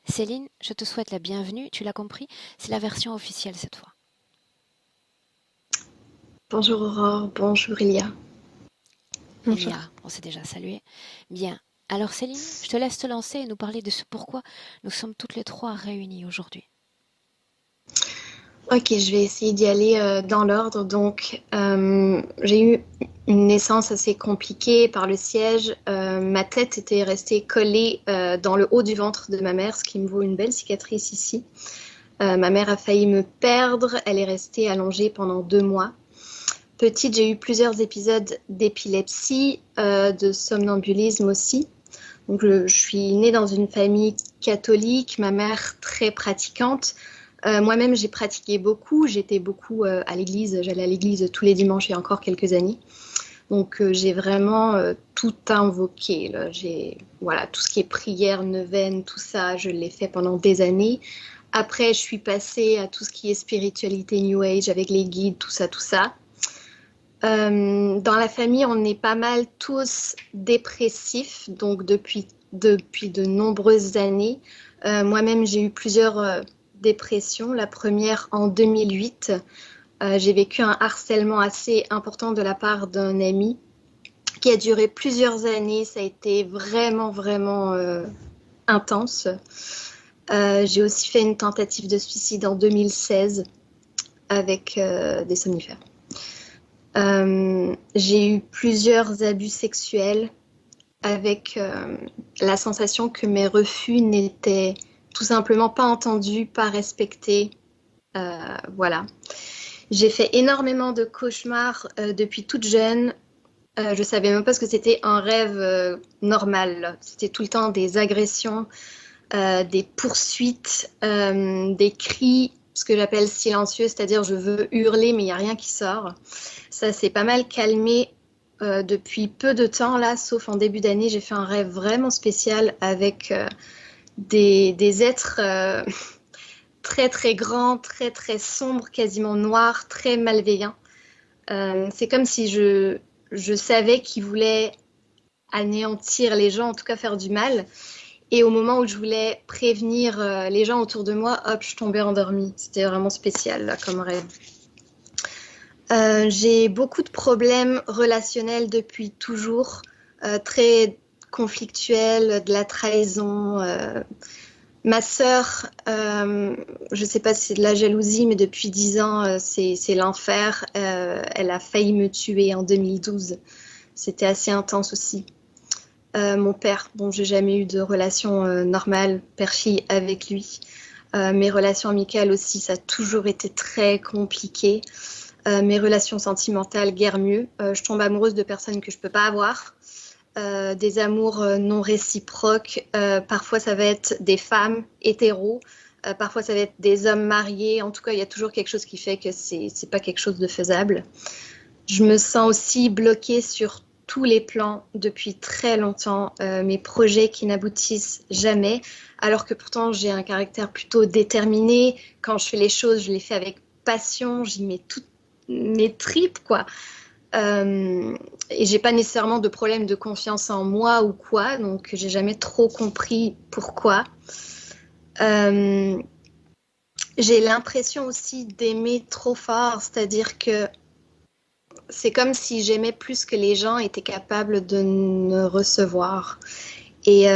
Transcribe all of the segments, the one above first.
Céline, je te souhaite la bienvenue. Tu l'as compris, c'est la version officielle cette fois. Bonjour Aurore, bonjour Ilia. Bonjour. Elia, on s'est déjà salué. Bien. Alors Céline, je te laisse te lancer et nous parler de ce pourquoi nous sommes toutes les trois réunies aujourd'hui. Ok, je vais essayer d'y aller dans l'ordre. J'ai eu une naissance assez compliquée par le siège. Ma tête était restée collée dans le haut du ventre de ma mère, ce qui me vaut une belle cicatrice ici. Ma mère a failli me perdre. Elle est restée allongée pendant 2 mois. Petite, j'ai eu plusieurs épisodes d'épilepsie, de somnambulisme aussi. Je suis née dans une famille catholique, ma mère très pratiquante. Moi-même, j'ai pratiqué beaucoup. J'étais beaucoup à l'église. J'allais à l'église tous les dimanches il y a encore quelques années. J'ai vraiment tout invoqué, là. Voilà, tout ce qui est prière, neuvaine, tout ça, je l'ai fait pendant des années. Après, je suis passée à tout ce qui est spiritualité New Age avec les guides, tout ça, tout ça. Dans la famille, on est pas mal tous dépressifs, donc depuis de nombreuses années. Moi-même, j'ai eu plusieurs dépressions. La première en 2008. J'ai vécu un harcèlement assez important de la part d'un ami qui a duré plusieurs années. Ça a été vraiment, vraiment intense. J'ai aussi fait une tentative de suicide en 2016 avec des somnifères. J'ai eu plusieurs abus sexuels avec la sensation que mes refus n'étaient tout simplement pas entendus, pas respectés. Voilà. J'ai fait énormément de cauchemars depuis toute jeune. Je savais même pas ce que c'était un rêve normal. C'était tout le temps des agressions, des poursuites, des cris, ce que j'appelle silencieux, c'est-à-dire je veux hurler mais il n'y a rien qui sort. Ça s'est pas mal calmé depuis peu de temps là, sauf en début d'année, j'ai fait un rêve vraiment spécial avec des êtres très très grands, très très sombres, quasiment noirs, très malveillants. C'est comme si je savais qu'ils voulaient anéantir les gens, en tout cas faire du mal. Et au moment où je voulais prévenir les gens autour de moi, hop, je tombais endormie. C'était vraiment spécial là, comme rêve. J'ai beaucoup de problèmes relationnels depuis toujours, très conflictuels, de la trahison. Ma sœur, je ne sais pas si c'est de la jalousie, mais depuis 10 ans, c'est l'enfer. Elle a failli me tuer en 2012. C'était assez intense aussi. Mon père, bon, j'ai jamais eu de relation normale, père-fille avec lui. Mes relations amicales aussi, ça a toujours été très compliqué. Mes relations sentimentales, guère mieux. Je tombe amoureuse de personnes que je peux pas avoir. Des amours non réciproques. Parfois, ça va être des femmes hétéros. Parfois, ça va être des hommes mariés. En tout cas, il y a toujours quelque chose qui fait que c'est pas quelque chose de faisable. Je me sens aussi bloquée sur tous les plans depuis très longtemps. Mes projets qui n'aboutissent jamais, alors que pourtant j'ai un caractère plutôt déterminé. Quand je fais les choses, je les fais avec passion. J'y mets toutes mes tripes, quoi. Et j'ai pas nécessairement de problème de confiance en moi ou quoi, donc j'ai jamais trop compris pourquoi. Euh, j'ai l'impression aussi d'aimer trop fort, c'est-à-dire que c'est comme si j'aimais plus que les gens étaient capables de me recevoir. Et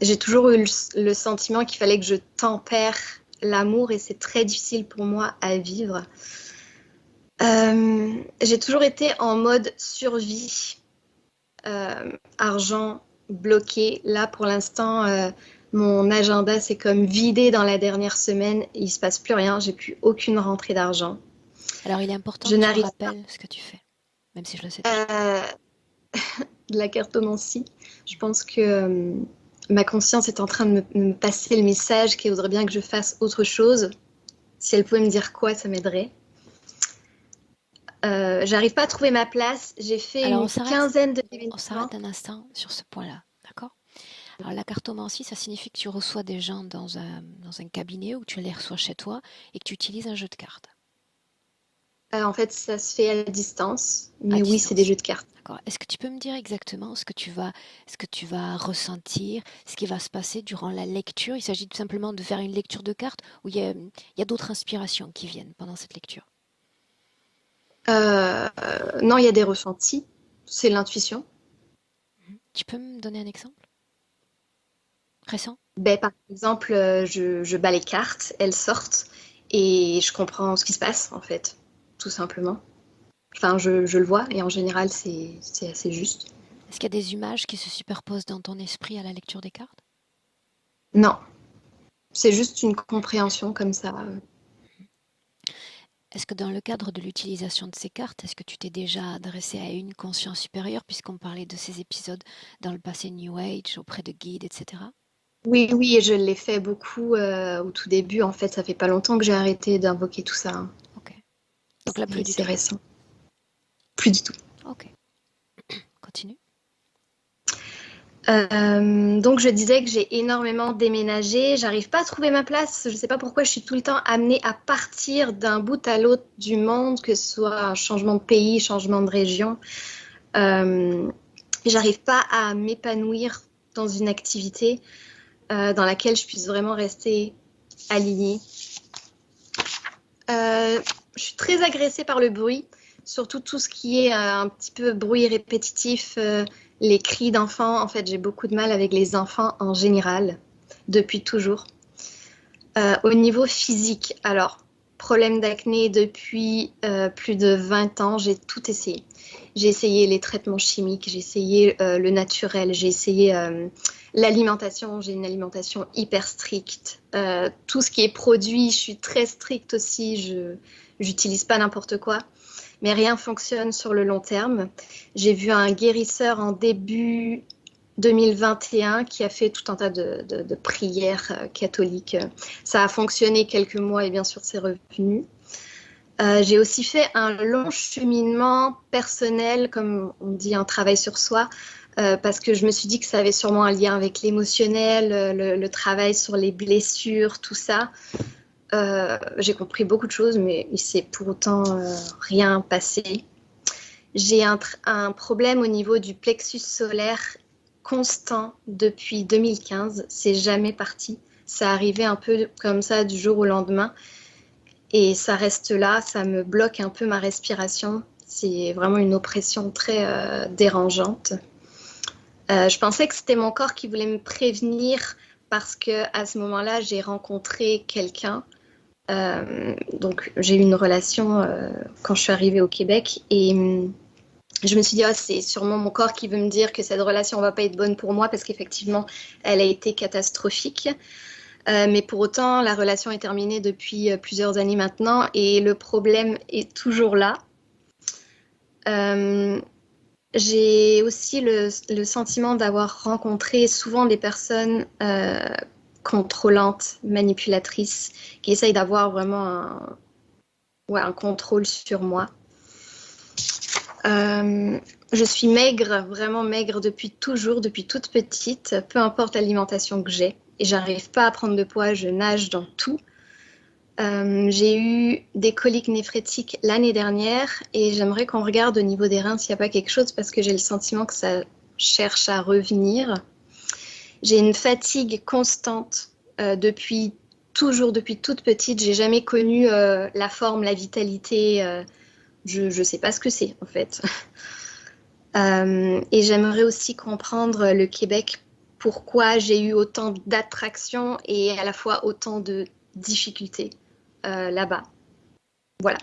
j'ai toujours eu le sentiment qu'il fallait que je tempère l'amour et c'est très difficile pour moi à vivre. J'ai toujours été en mode survie, argent bloqué. Là, pour l'instant, mon agenda s'est comme vidé dans la dernière semaine. Il ne se passe plus rien. J'ai plus aucune rentrée d'argent. Alors il est important Je que tu me n'arrive pas rappelles ce que tu fais, même si je le sais déjà. à de la cartomancie. Je pense que ma conscience est en train de me passer le message qu'elle voudrait bien que je fasse autre chose. Si elle pouvait me dire quoi, ça m'aiderait. J'arrive pas à trouver ma place. J'ai fait Alors une quinzaine on d'événements. s'arrête un instant sur ce point-là, d'accord? Alors la cartomancie, ça signifie que tu reçois des gens dans un cabinet ou que tu les reçois chez toi et que tu utilises un jeu de cartes. En fait, ça se fait à distance, À mais oui, c'est des distance. jeux de cartes. D'accord. Est-ce que tu peux me dire exactement ce que tu vas ressentir, ce qui va se passer durant la lecture? Il s'agit tout simplement de faire une lecture de cartes ou il y a d'autres inspirations qui viennent pendant cette lecture? Euh, non, il y a des ressentis, c'est l'intuition. Tu peux me donner un exemple récent? Ben, par exemple, je bats les cartes, elles sortent, et je comprends ce qui se passe, en fait, tout simplement. Enfin, je le vois, et en général, c'est assez juste. Est-ce qu'il y a des images qui se superposent dans ton esprit à la lecture des cartes? Non, c'est juste une compréhension comme ça. Est-ce que dans le cadre de l'utilisation de ces cartes, est-ce que tu t'es déjà adressé à une conscience supérieure, puisqu'on parlait de ces épisodes dans le passé New Age, auprès de guides, etc.? Oui, oui, et je l'ai fait beaucoup au tout début. En fait, ça fait pas longtemps que j'ai arrêté d'invoquer tout ça, hein. Ok. Donc là, plus du C'est tout. récent. Plus du tout. Ok. Continue. Donc je disais que j'ai énormément déménagé. J'arrive pas à trouver ma place. Je sais pas pourquoi je suis tout le temps amenée à partir d'un bout à l'autre du monde, que ce soit un changement de pays, changement de région. Euh, J'arrive pas à m'épanouir dans une activité dans laquelle je puisse vraiment rester alignée. Euh, je suis très agressée par le bruit, surtout tout ce qui est un petit peu bruit répétitif, les cris d'enfants. En fait, j'ai beaucoup de mal avec les enfants en général, depuis toujours. Au niveau physique, alors, problème d'acné depuis plus de 20 ans, j'ai tout essayé. J'ai essayé les traitements chimiques, j'ai essayé le naturel, j'ai essayé l'alimentation, j'ai une alimentation hyper stricte. Tout ce qui est produit, je suis très stricte aussi, je n'utilise pas n'importe quoi, mais rien fonctionne sur le long terme. J'ai vu un guérisseur en début 2021 qui a fait tout un tas de prières catholiques. Ça a fonctionné quelques mois et bien sûr c'est revenu. J'ai aussi fait un long cheminement personnel, comme on dit, un travail sur soi, parce que je me suis dit que ça avait sûrement un lien avec l'émotionnel, le travail sur les blessures, tout ça. J'ai compris beaucoup de choses, mais il s'est pour autant rien passé. J'ai un problème au niveau du plexus solaire constant depuis 2015. C'est jamais parti. Ça arrivait un peu comme ça du jour au lendemain. Et ça reste là, ça me bloque un peu ma respiration. C'est vraiment une oppression très dérangeante. Je pensais que c'était mon corps qui voulait me prévenir parce que à ce moment-là, j'ai rencontré quelqu'un. Donc j'ai eu une relation quand je suis arrivée au Québec et je me suis dit, oh, c'est sûrement mon corps qui veut me dire que cette relation ne va pas être bonne pour moi parce qu'effectivement, elle a été catastrophique. Mais pour autant, la relation est terminée depuis plusieurs années maintenant et le problème est toujours là. Euh, j'ai aussi le sentiment d'avoir rencontré souvent des personnes contrôlantes, manipulatrices, qui essayent d'avoir vraiment ouais, un contrôle sur moi. Je suis maigre, vraiment maigre depuis toujours, depuis toute petite, peu importe l'alimentation que j'ai. Et j'arrive pas à prendre de poids, je nage dans tout. J'ai eu des coliques néphrétiques l'année dernière et j'aimerais qu'on regarde au niveau des reins s'il n'y a pas quelque chose parce que j'ai le sentiment que ça cherche à revenir. J'ai une fatigue constante depuis toujours, depuis toute petite. J'ai jamais connu la forme, la vitalité. Je ne sais pas ce que c'est en fait. Et j'aimerais aussi comprendre le Québec, pourquoi j'ai eu autant d'attractions et à la fois autant de difficultés là-bas. Voilà.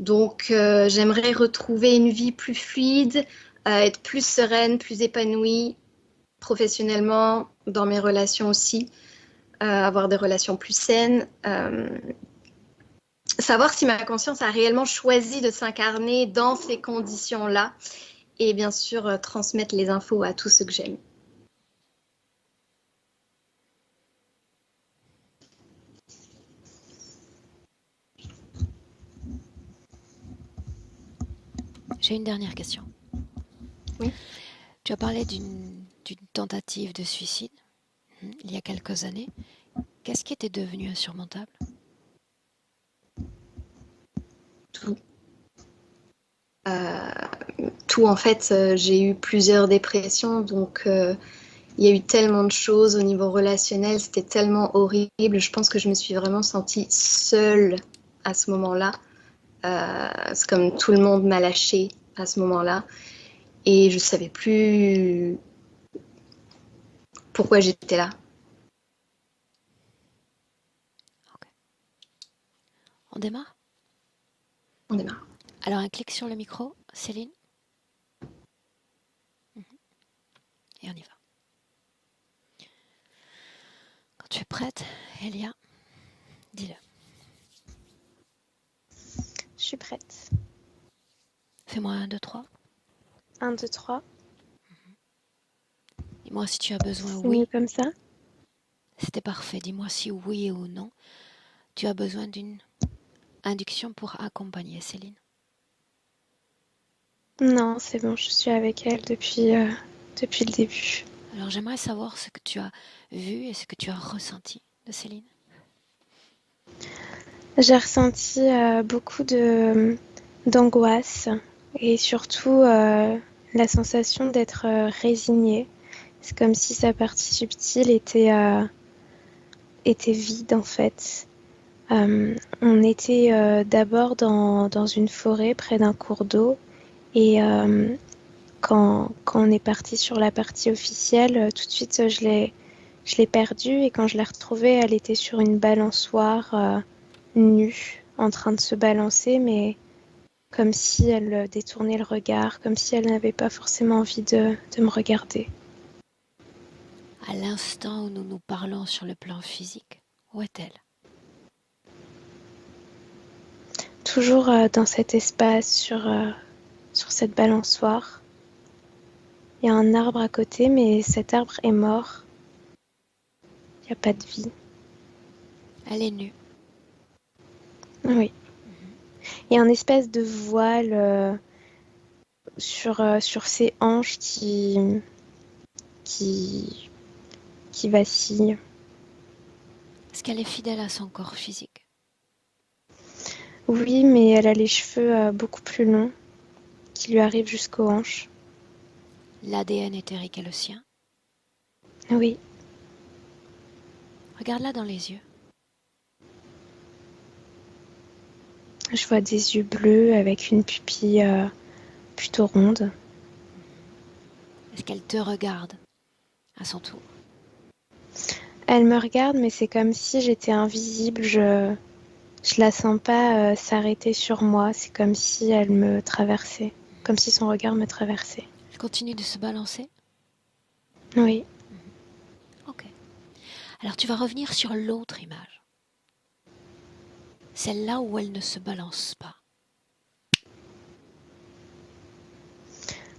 Donc, j'aimerais retrouver une vie plus fluide, être plus sereine, plus épanouie professionnellement, dans mes relations aussi, avoir des relations plus saines. Savoir si ma conscience a réellement choisi de s'incarner dans ces conditions-là et bien sûr transmettre les infos à tous ceux que j'aime. J'ai une dernière question. Oui. Tu as parlé d'une tentative de suicide il y a quelques années. Qu'est-ce qui était devenu insurmontable? Tout. tout en fait, j'ai eu plusieurs dépressions, donc il y a eu tellement de choses au niveau relationnel, c'était tellement horrible. Je pense que je me suis vraiment sentie seule à ce moment-là. C'est comme tout le monde m'a lâchée à ce moment-là. Et je savais plus pourquoi j'étais là. Ok. On démarre? On démarre. Alors un clic sur le micro, Céline, et on y va. Quand tu es prête, Elia, dis-le. Je suis prête. Fais-moi 1, 2, 3. 1, 2, 3. Dis-moi si tu as besoin, C'est mieux oui. comme ça? C'était parfait. Dis-moi si oui ou non, tu as besoin d'une induction pour accompagner Céline. Non, c'est bon, je suis avec elle depuis le début. Alors j'aimerais savoir ce que tu as vu et ce que tu as ressenti de Céline. J'ai ressenti beaucoup d'angoisse et surtout la sensation d'être résignée. C'est comme si sa partie subtile était vide en fait. On était d'abord dans une forêt près d'un cours d'eau et quand on est parti sur la partie officielle, tout de suite je l'ai perdue et quand je l'ai retrouvée, elle était sur une balançoire nue, en train de se balancer, mais comme si elle détournait le regard, comme si elle n'avait pas forcément envie de me regarder. À l'instant où nous nous parlons sur le plan physique, où est-elle? Toujours dans cet espace, sur cette balançoire. Il y a un arbre à côté, mais cet arbre est mort. Il n'y a pas de vie. Elle est nue. Oui. Il y a un espèce de voile sur ses hanches qui, qui vacille. Est-ce qu'elle est fidèle à son corps physique? Oui, mais elle a les cheveux beaucoup plus longs qui lui arrivent jusqu'aux hanches. L'ADN éthérique est le sien. Oui, Regarde-la dans les yeux. je vois des yeux bleus avec une pupille plutôt ronde. Est-ce qu'elle te regarde à son tour? Elle me regarde, mais c'est comme si j'étais invisible. Je la sens pas s'arrêter sur moi. C'est comme si elle me traversait, comme si son regard me traversait. Elle continue de se balancer? Oui, Ok. Alors tu vas revenir sur l'autre image. Celle-là où elle ne se balance pas.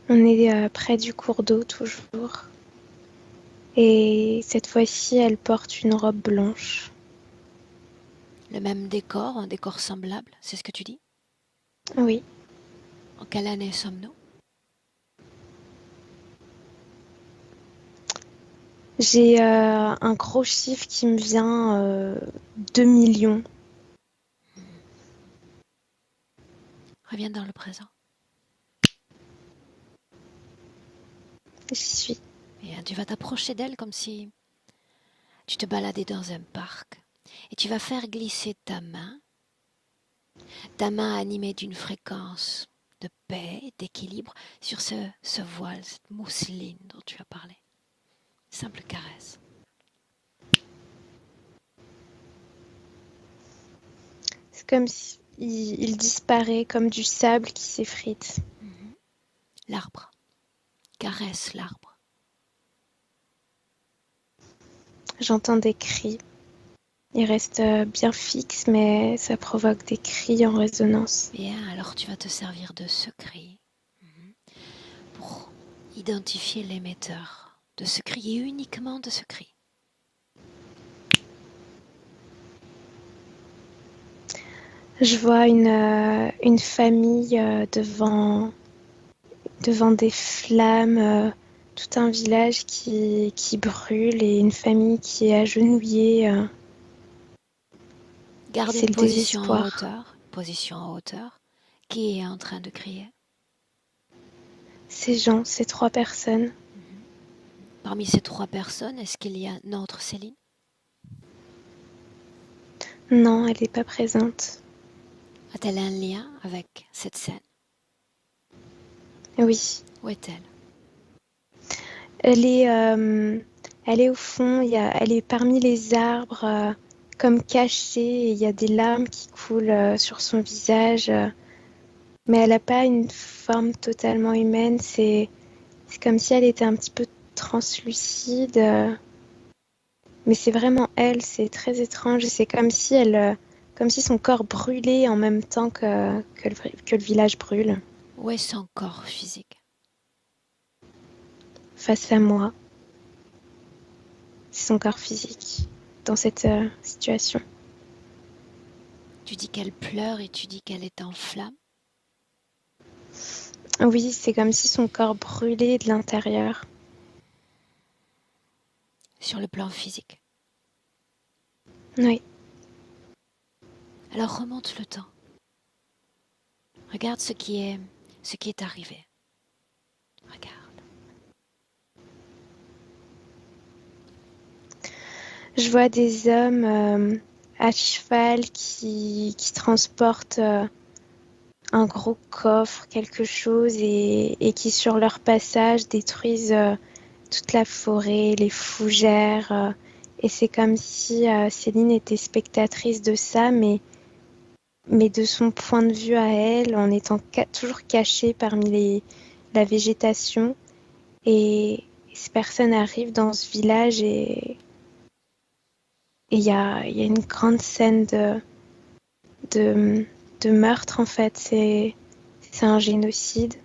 on est près du cours d'eau toujours. Et cette fois-ci, elle porte une robe blanche. Le même décor, un décor semblable, c'est ce que tu dis? Oui, En quelle année sommes-nous? j'ai un gros chiffre qui me vient 2 millions. Reviens dans le présent. J'y suis. Et tu vas t'approcher d'elle comme si tu te baladais dans un parc. Et tu vas faire glisser ta main animée d'une fréquence de paix, d'équilibre, sur ce voile, cette mousseline dont tu as parlé. Simple caresse. C'est comme si il disparaît comme du sable qui s'effrite. L'arbre. Caresse l'arbre. J'entends des cris. Ils restent bien fixes, mais ça provoque des cris en résonance. Bien, alors tu vas te servir de ce cri pour identifier l'émetteur de ce cri et uniquement de ce cri. Je vois une famille devant des flammes, tout un village qui brûle et une famille qui est agenouillée. Garde C'est une le position désespoir. en hauteur. Qui est en train de crier? Ces gens, ces 3 personnes. Mhm. Parmi ces 3 personnes, est-ce qu'il y a notre Céline? Non, elle n'est pas présente. A-t-elle un lien avec cette scène? Oui. Où est-elle? Elle est, elle est au fond, elle est parmi les arbres, comme cachée, et il y a des larmes qui coulent sur son visage, mais elle n'a pas une forme totalement humaine. C'est comme si elle était un petit peu translucide, mais c'est vraiment elle. C'est très étrange. C'est comme si son corps brûlait en même temps que le village brûle Où est son corps physique? face à moi. C'est son corps physique dans cette situation. Tu dis qu'elle pleure et tu dis qu'elle est en flammes. Oui, c'est comme si son corps brûlait de l'intérieur. Sur le plan physique. Oui. Alors remonte le temps. Regarde ce qui est arrivé. Regarde. Je vois des hommes à cheval qui transportent un gros coffre, quelque chose, et qui sur leur passage détruisent toute la forêt, les fougères. Et c'est comme si Céline était spectatrice de ça, mais de son point de vue à elle, en étant toujours cachée parmi la végétation. Et ces personnes arrivent dans ce village et il y a une grande scène de, de meurtre en fait. C'est un génocide.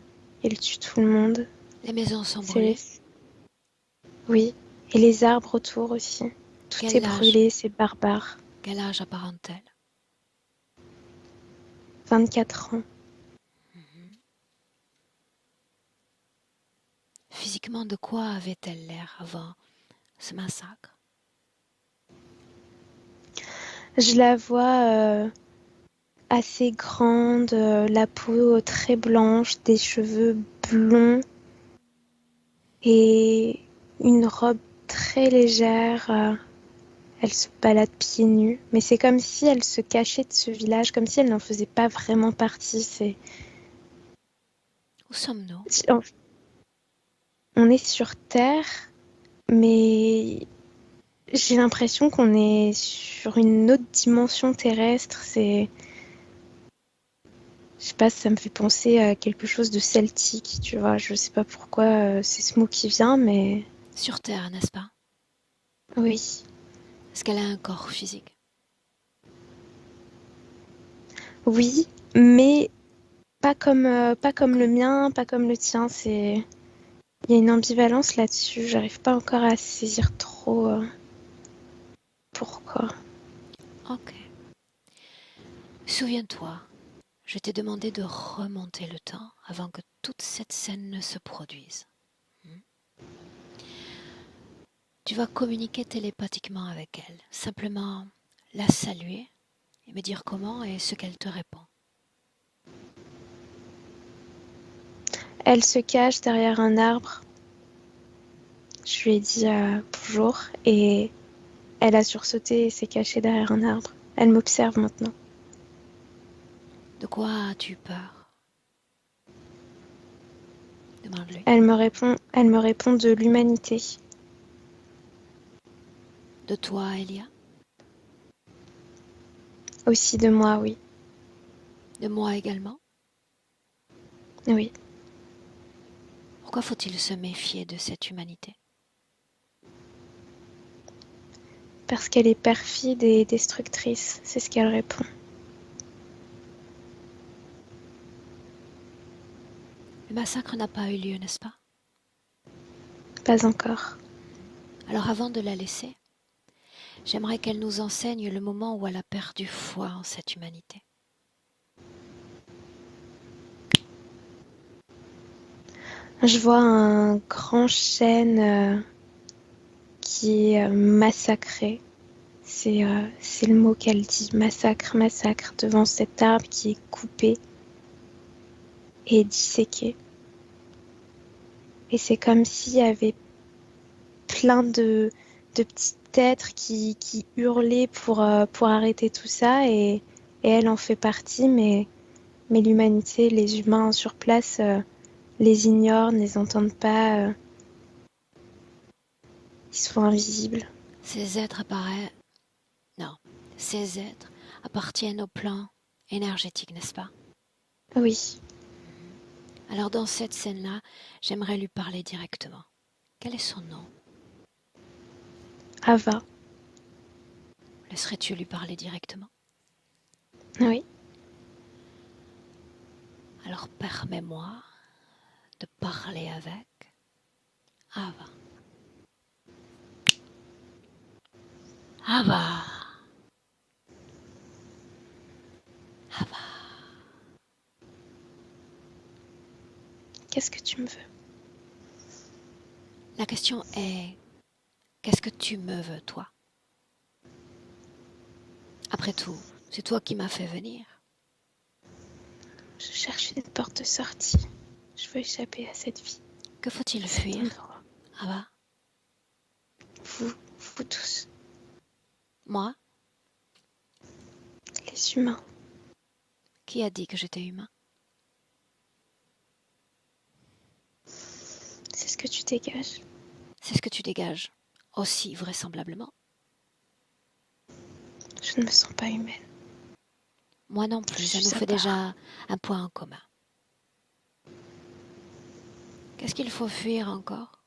Il tue tout le monde. Les maisons sont C'est, brûlées. oui. Et les arbres autour aussi. Tout est Quel âge, brûlé, c'est barbare. quel âge apparente-t-elle? 24 ans. Mhm. Physiquement, de quoi avait-elle l'air avant ce massacre? Je la vois assez grande, la peau très blanche, des cheveux blonds et une robe très légère. Elle se balade pieds nus, mais c'est comme si elle se cachait de ce village, comme si elle n'en faisait pas vraiment partie. Où sommes-nous? On est sur Terre, mais j'ai l'impression qu'on est sur une autre dimension terrestre. Je sais pas, ça me fait penser à quelque chose de celtique, tu vois. Je sais pas pourquoi c'est ce mot qui vient, mais Sur Terre, n'est-ce pas? oui. Est-ce qu'elle a un corps physique? Oui, mais pas comme le mien, pas comme le tien. Il y a une ambivalence là-dessus. J'arrive pas encore à saisir trop pourquoi. Ok. Souviens-toi, je t'ai demandé de remonter le temps avant que toute cette scène ne se produise. Hmm. Tu vas communiquer télépathiquement avec elle, simplement la saluer et me dire comment et ce qu'elle te répond. Elle se cache derrière un arbre. Je lui ai dit bonjour et elle a sursauté et s'est cachée derrière un arbre. Elle m'observe maintenant. De quoi as-tu peur? Demande-lui. Elle me répond de l'humanité. De toi, Elia? Aussi de moi, oui. De moi également? Oui. Pourquoi faut-il se méfier de cette humanité? Parce qu'elle est perfide et destructrice, c'est ce qu'elle répond. Le massacre n'a pas eu lieu, n'est-ce pas? Pas encore. Alors avant de la laisser, j'aimerais qu'elle nous enseigne le moment où elle a perdu foi en cette humanité. Je vois un grand chêne qui est massacré. C'est le mot qu'elle dit, massacre, massacre, devant cet arbre qui est coupé et disséqué. Et c'est comme s'il y avait plein de petits êtres qui hurlaient pour arrêter tout ça. Et elle en fait partie, mais l'humanité, les humains sur place, les ignorent, ne les entendent pas. Ils sont invisibles. Ces êtres apparaissent... Non, ces êtres appartiennent au plan énergétique, n'est-ce pas? Oui, Alors dans cette scène-là, j'aimerais lui parler directement. Quel est son nom? Ava. Laisserais-tu lui parler directement? Oui, Alors permets-moi de parler avec Ava. Ava. Ava. qu'est-ce que tu me veux? La question est, qu'est-ce que tu me veux, toi? Après tout, c'est toi qui m'as fait venir. Je cherche une porte de sortie. Je veux échapper à cette vie, Que faut-il à cet fuir, endroit. Ava? Vous tous, Moi? les humains. Qui a dit que j'étais humain? C'est ce que tu dégages. C'est ce que tu dégages, aussi vraisemblablement. Je ne me sens pas humaine. Moi non plus, Je ça suis nous à fait part. déjà un point en commun. Qu'est-ce qu'il faut fuir encore?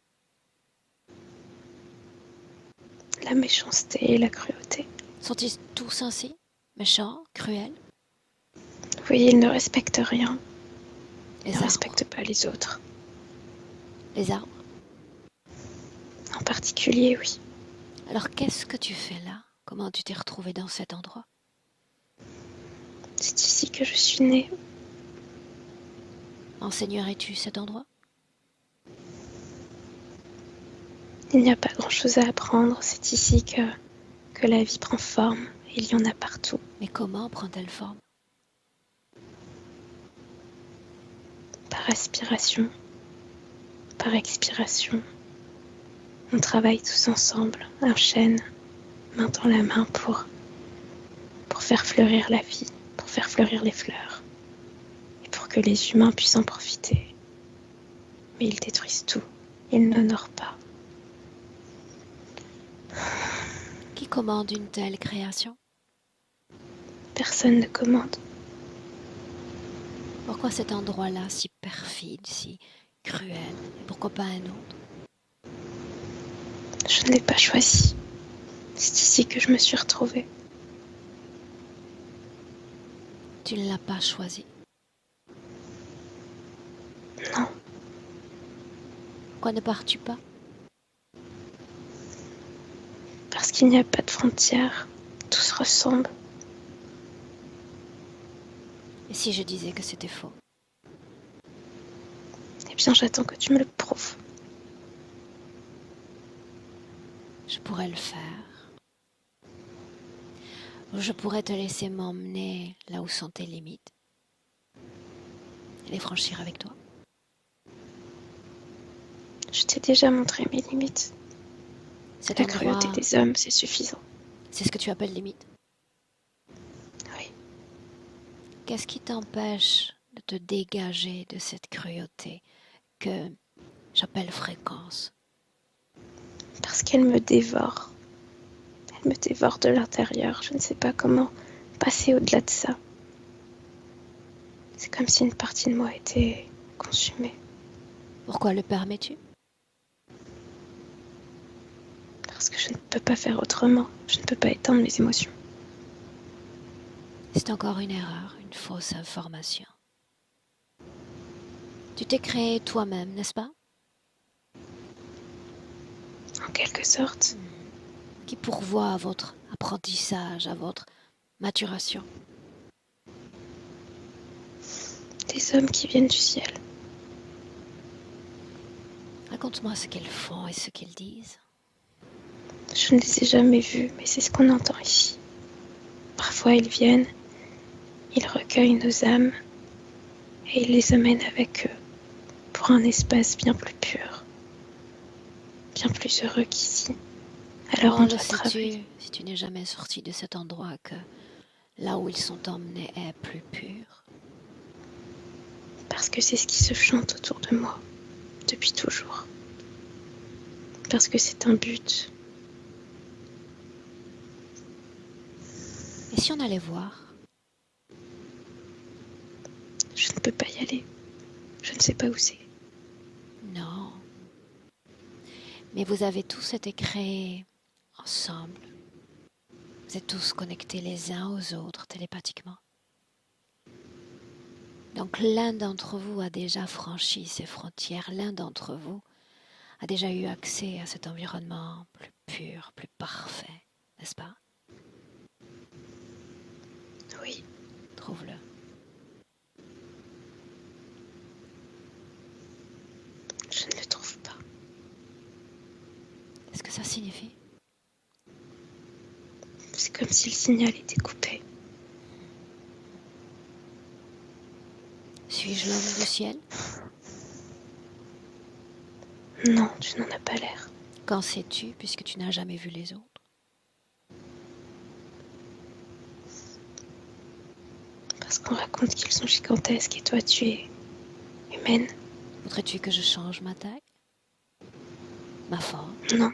La méchanceté et la cruauté. Sont-ils tous ainsi? Méchants, cruels? Oui, ils ne respectent rien. Ils Les ne arbres? respectent pas les autres. Les arbres? En particulier, oui. Alors qu'est-ce que tu fais là? Comment tu t'es retrouvé dans cet endroit? C'est ici que je suis née. Enseignerais-tu cet endroit? Il n'y a pas grand-chose à apprendre. C'est ici que la vie prend forme. Il y en a partout. Mais comment prend-elle forme? Par aspiration, par expiration. On travaille tous ensemble, en chaîne, main dans la main pour faire fleurir la vie, pour faire fleurir les fleurs. Et pour que les humains puissent en profiter. Mais ils détruisent tout. Ils n'honorent pas. Qui commande une telle création? Personne ne commande. Pourquoi cet endroit-là si perfide, si cruel? Et pourquoi pas un autre? Je ne l'ai pas choisi. C'est ici que je me suis retrouvée. Tu ne l'as pas choisi. Non, Pourquoi ne pars-tu pas? parce qu'il n'y a pas de frontières. Tout se ressemble. Et si je disais que c'était faux? Eh bien, j'attends que tu me le prouves. Je pourrais le faire. Ou je pourrais te laisser m'emmener là où sont tes limites et les franchir avec toi. Je t'ai déjà montré mes limites. Cet La endroit, cruauté des hommes, c'est suffisant. c'est ce que tu appelles limite. Oui, Qu'est-ce qui t'empêche de te dégager de cette cruauté que j'appelle fréquence? parce qu'elle me dévore. Elle me dévore de l'intérieur. Je ne sais pas comment passer au-delà de ça. C'est comme si une partie de moi était consumée. Pourquoi le permets-tu? Parce que je ne peux pas faire autrement. Je ne peux pas éteindre mes émotions. C'est encore une erreur, une fausse information. Tu t'es créé toi-même, n'est-ce pas? En quelque sorte. Qui pourvoit à votre apprentissage, à votre maturation. Des hommes qui viennent du ciel. Raconte-moi ce qu'ils font et ce qu'ils disent. Je ne les ai jamais vus, mais c'est ce qu'on entend ici. Parfois ils viennent, ils recueillent nos âmes et ils les amènent avec eux pour un espace bien plus pur, bien plus heureux qu'ici. Alors Comment on le doit travailler. sais-tu si tu n'es jamais sorti de cet endroit que là où ils sont emmenés est plus pur? Parce que c'est ce qui se chante autour de moi, depuis toujours. Parce que c'est un but. Et si on allait voir? Je ne peux pas y aller. Je ne sais pas où c'est. Non. Mais vous avez tous été créés ensemble. Vous êtes tous connectés les uns aux autres télépathiquement. Donc l'un d'entre vous a déjà franchi ces frontières, l'un d'entre vous a déjà eu accès à cet environnement plus pur, plus parfait, n'est-ce pas? Oui, Trouve-le. je ne le trouve pas. Qu'est-ce que ça signifie? C'est comme si le signal était coupé. Suis-je l'homme du ciel? Non, tu n'en as pas l'air. Qu'en sais-tu puisque tu n'as jamais vu les autres? Parce qu'on raconte qu'ils sont gigantesques et toi tu es humaine. Voudrais-tu que je change ma taille? Ma forme? Non,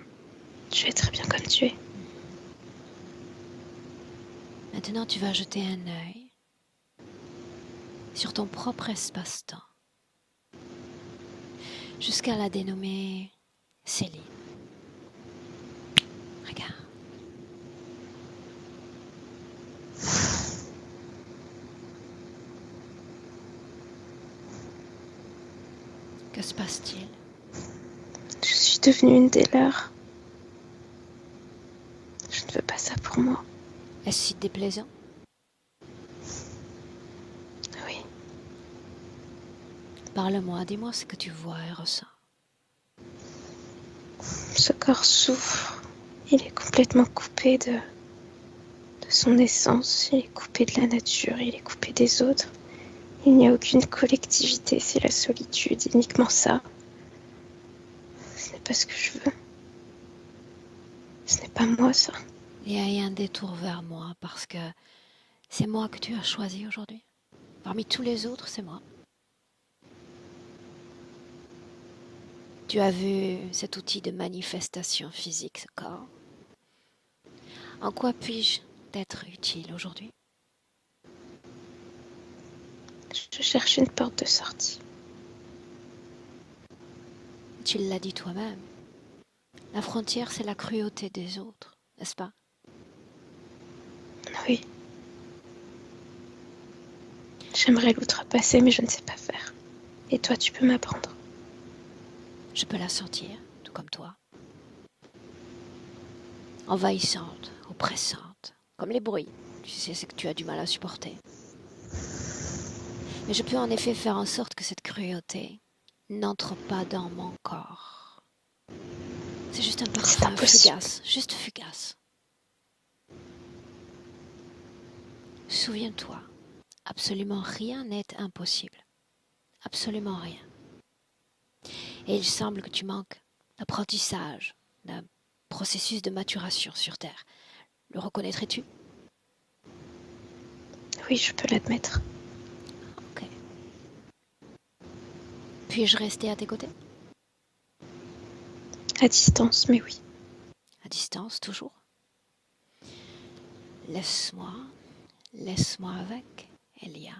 tu es très bien comme tu es. Maintenant tu vas jeter un œil sur ton propre espace-temps jusqu'à la dénommer Céline. Regarde. Que se passe-t-il? Je suis devenue une des leurs. Je ne veux pas ça pour moi. Est-ce si déplaisant? Oui, Parle-moi, dis-moi ce que tu vois et ressens. ce corps souffre. Il est complètement coupé de son essence. Il est coupé de la nature. Il est coupé des autres. Il n'y a aucune collectivité. C'est la solitude, uniquement ça. Ce n'est pas ce que je veux. Ce n'est pas moi, ça. Il y a un détour vers moi parce que c'est moi que tu as choisi aujourd'hui. Parmi tous les autres, c'est moi. Tu as vu cet outil de manifestation physique, ce corps. En quoi puis-je t'être utile aujourd'hui? Je cherche une porte de sortie. Tu l'as dit toi-même. La frontière, c'est la cruauté des autres, n'est-ce pas? Oui. J'aimerais l'outrepasser, mais je ne sais pas faire. Et toi, tu peux m'apprendre. Je peux la sentir, tout comme toi. Envahissante, oppressante, comme les bruits. Tu sais ce que tu as du mal à supporter. Mais je peux en effet faire en sorte que cette cruauté n'entre pas dans mon corps. C'est juste un parfum fugace, juste fugace. Souviens-toi, absolument rien n'est impossible. Absolument rien. Et il semble que tu manques d'apprentissage, d'un processus de maturation sur Terre. Le reconnaîtrais-tu? Oui, je peux l'admettre. Ok. Puis-je rester à tes côtés? À distance, mais oui. À distance, toujours? Laisse-moi avec Elia.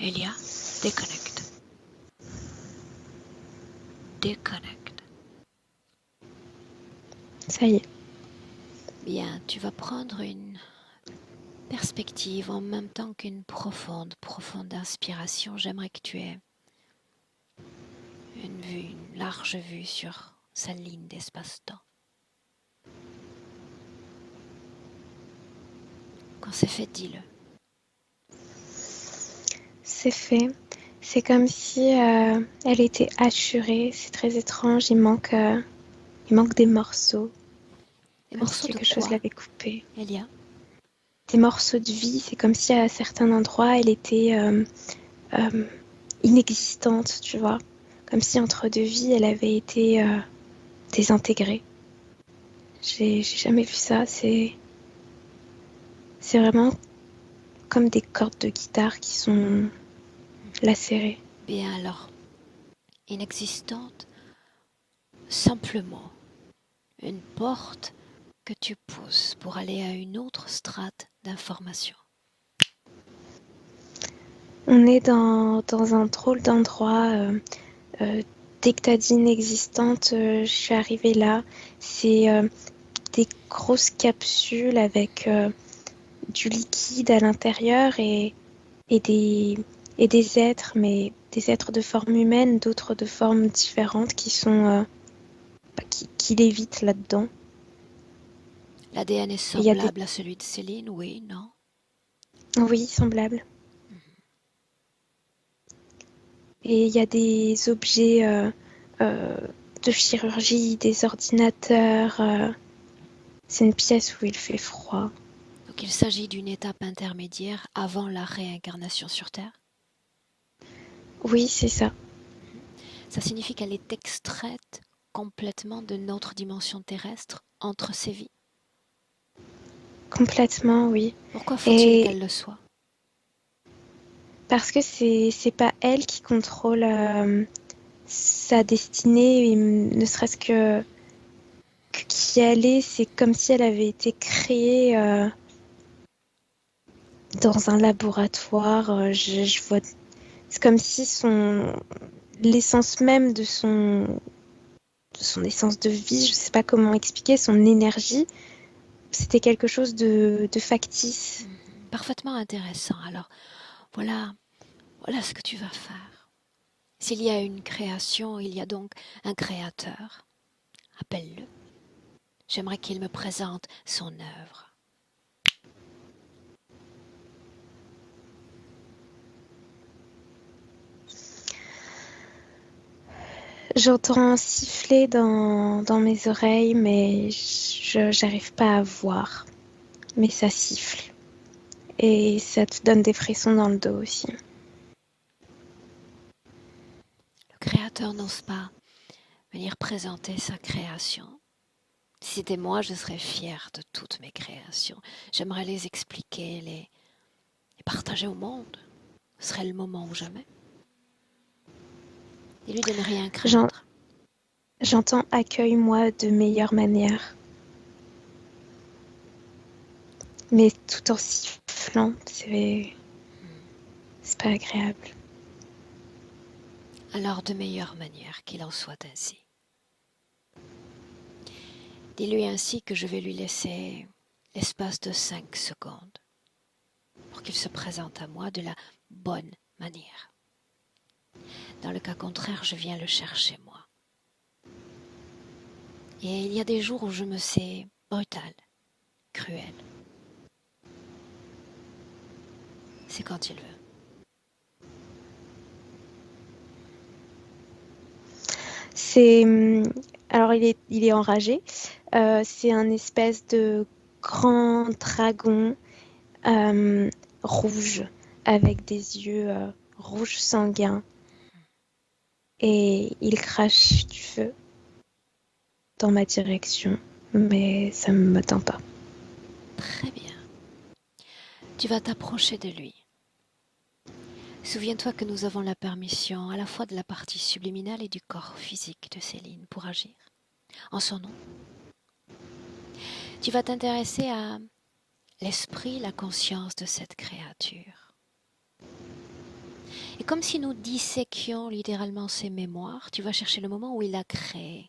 Elia, déconnecte. Déconnecte. Ça y est. Bien, tu vas prendre une perspective en même temps qu'une profonde inspiration. J'aimerais que tu aies une large vue sur sa ligne d'espace-temps. Quand c'est fait, dis-le. C'est fait. C'est comme si elle était hachurée. C'est très étrange. Il manque des morceaux. Des Comme si morceaux de quelque chose quoi, l'avait coupée. Elia? Des morceaux de vie. C'est comme si à certains endroits, elle était inexistante, tu vois. Comme si entre deux vies, elle avait été désintégrée. J'ai jamais vu ça. C'est vraiment comme des cordes de guitare qui sont lacérées. Bien alors, inexistante, simplement une porte que tu pousses pour aller à une autre strate d'information. On est dans un drôle d'endroit. Dès que t'as dit inexistante, je suis arrivée là. C'est des grosses capsules avec du liquide à l'intérieur et des êtres, mais des êtres de forme humaine, d'autres de formes différentes qui sont qui lévitent là-dedans. L'ADN est Et il y a semblable à celui de Céline, oui, non? oui, semblables. Et il y a des objets de chirurgie, des ordinateurs. C'est une pièce où il fait froid. Donc il s'agit d'une étape intermédiaire avant la réincarnation sur Terre. Oui, c'est ça. Ça signifie qu'elle est extraite complètement de notre dimension terrestre entre ces vies. Complètement, oui. Pourquoi faut-il Et qu'elle le soit? parce que c'est pas elle qui contrôle sa destinée, et ne serait-ce que qui elle est, c'est comme si elle avait été créée dans un laboratoire. Je vois, c'est comme si l'essence même de son essence de vie, je sais pas comment expliquer, son énergie, c'était quelque chose de factice. Parfaitement intéressant. Alors, voilà ce que tu vas faire. S'il y a une création, il y a donc un créateur. Appelle-le. J'aimerais qu'il me présente son œuvre. J'entends siffler dans mes oreilles, mais j'arrive pas à voir. Mais ça siffle. Et ça te donne des frissons dans le dos aussi. Le créateur n'ose pas venir présenter sa création. Si c'était moi, je serais fière de toutes mes créations. J'aimerais les expliquer, les partager au monde. Ce serait le moment ou jamais. Dis-lui de ne rien craindre. J'entends accueille-moi de meilleure manière. Mais tout en sifflant, c'est pas agréable. Alors de meilleure manière qu'il en soit ainsi. Dis-lui ainsi que je vais lui laisser l'espace de 5 secondes pour qu'il se présente à moi de la bonne manière. Dans le cas contraire, je viens le chercher moi. Et il y a des jours où je me sais brutale, cruelle. C'est quand il veut. Alors il est enragé. C'est un espèce de grand dragon rouge avec des yeux rouges sanguins. Et il crache du feu dans ma direction, mais ça ne m'atteint pas. Très bien. Tu vas t'approcher de lui. Souviens-toi que nous avons la permission à la fois de la partie subliminale et du corps physique de Céline pour agir en son nom. Tu vas t'intéresser à l'esprit, la conscience de cette créature. Et comme si nous disséquions littéralement ses mémoires, tu vas chercher le moment où il a créé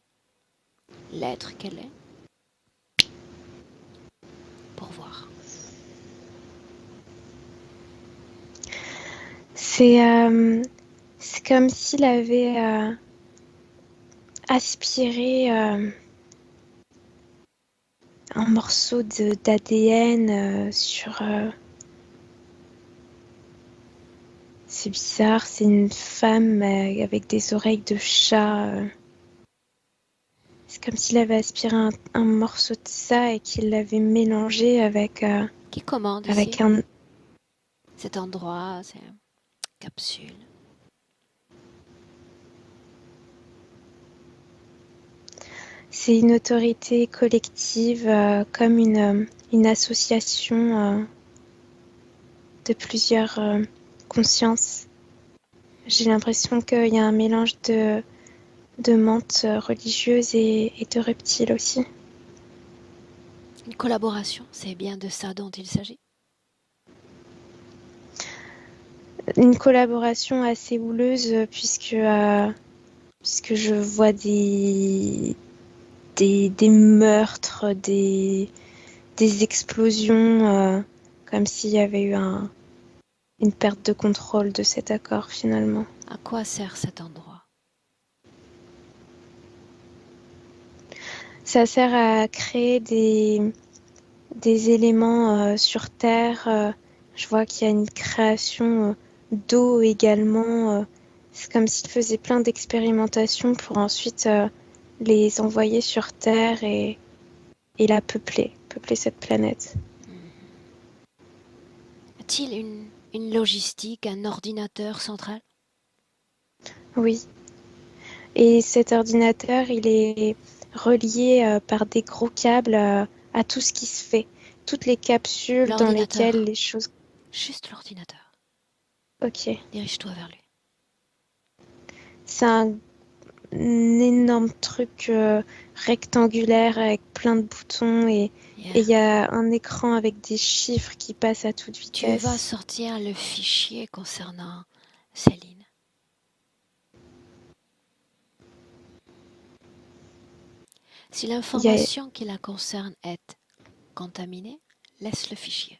l'être qu'elle est pour voir. C'est comme s'il avait aspiré un morceau d'ADN sur... C'est bizarre, c'est une femme avec des oreilles de chat. C'est comme s'il avait aspiré un morceau de ça et qu'il l'avait mélangé avec... Qui commande avec ici un... cet endroit, c'est une capsule. C'est une autorité collective, comme une association de plusieurs consciences. J'ai l'impression qu'il y a un mélange de menthe religieuse et de reptiles aussi. Une collaboration, c'est bien de ça dont il s'agit. Une collaboration assez houleuse puisque je vois des meurtres, des explosions, comme s'il y avait eu une perte de contrôle de cet accord finalement. À quoi sert cet endroit? Ça sert à créer des éléments sur Terre. Je vois qu'il y a une création d'eau également. C'est comme s'ils faisaient plein d'expérimentations pour ensuite les envoyer sur Terre et la peupler cette planète. A-t-il une logistique, un ordinateur central? Oui. Et cet ordinateur, il est relié par des gros câbles à tout ce qui se fait. Toutes les capsules dans lesquelles les choses... Juste l'ordinateur. Ok. Dirige-toi vers lui. C'est un énorme truc rectangulaire avec plein de boutons et il y a un écran avec des chiffres qui passent à toute vitesse. Tu vas sortir le fichier concernant Céline. Si l'information qui la concerne est contaminée, laisse le fichier.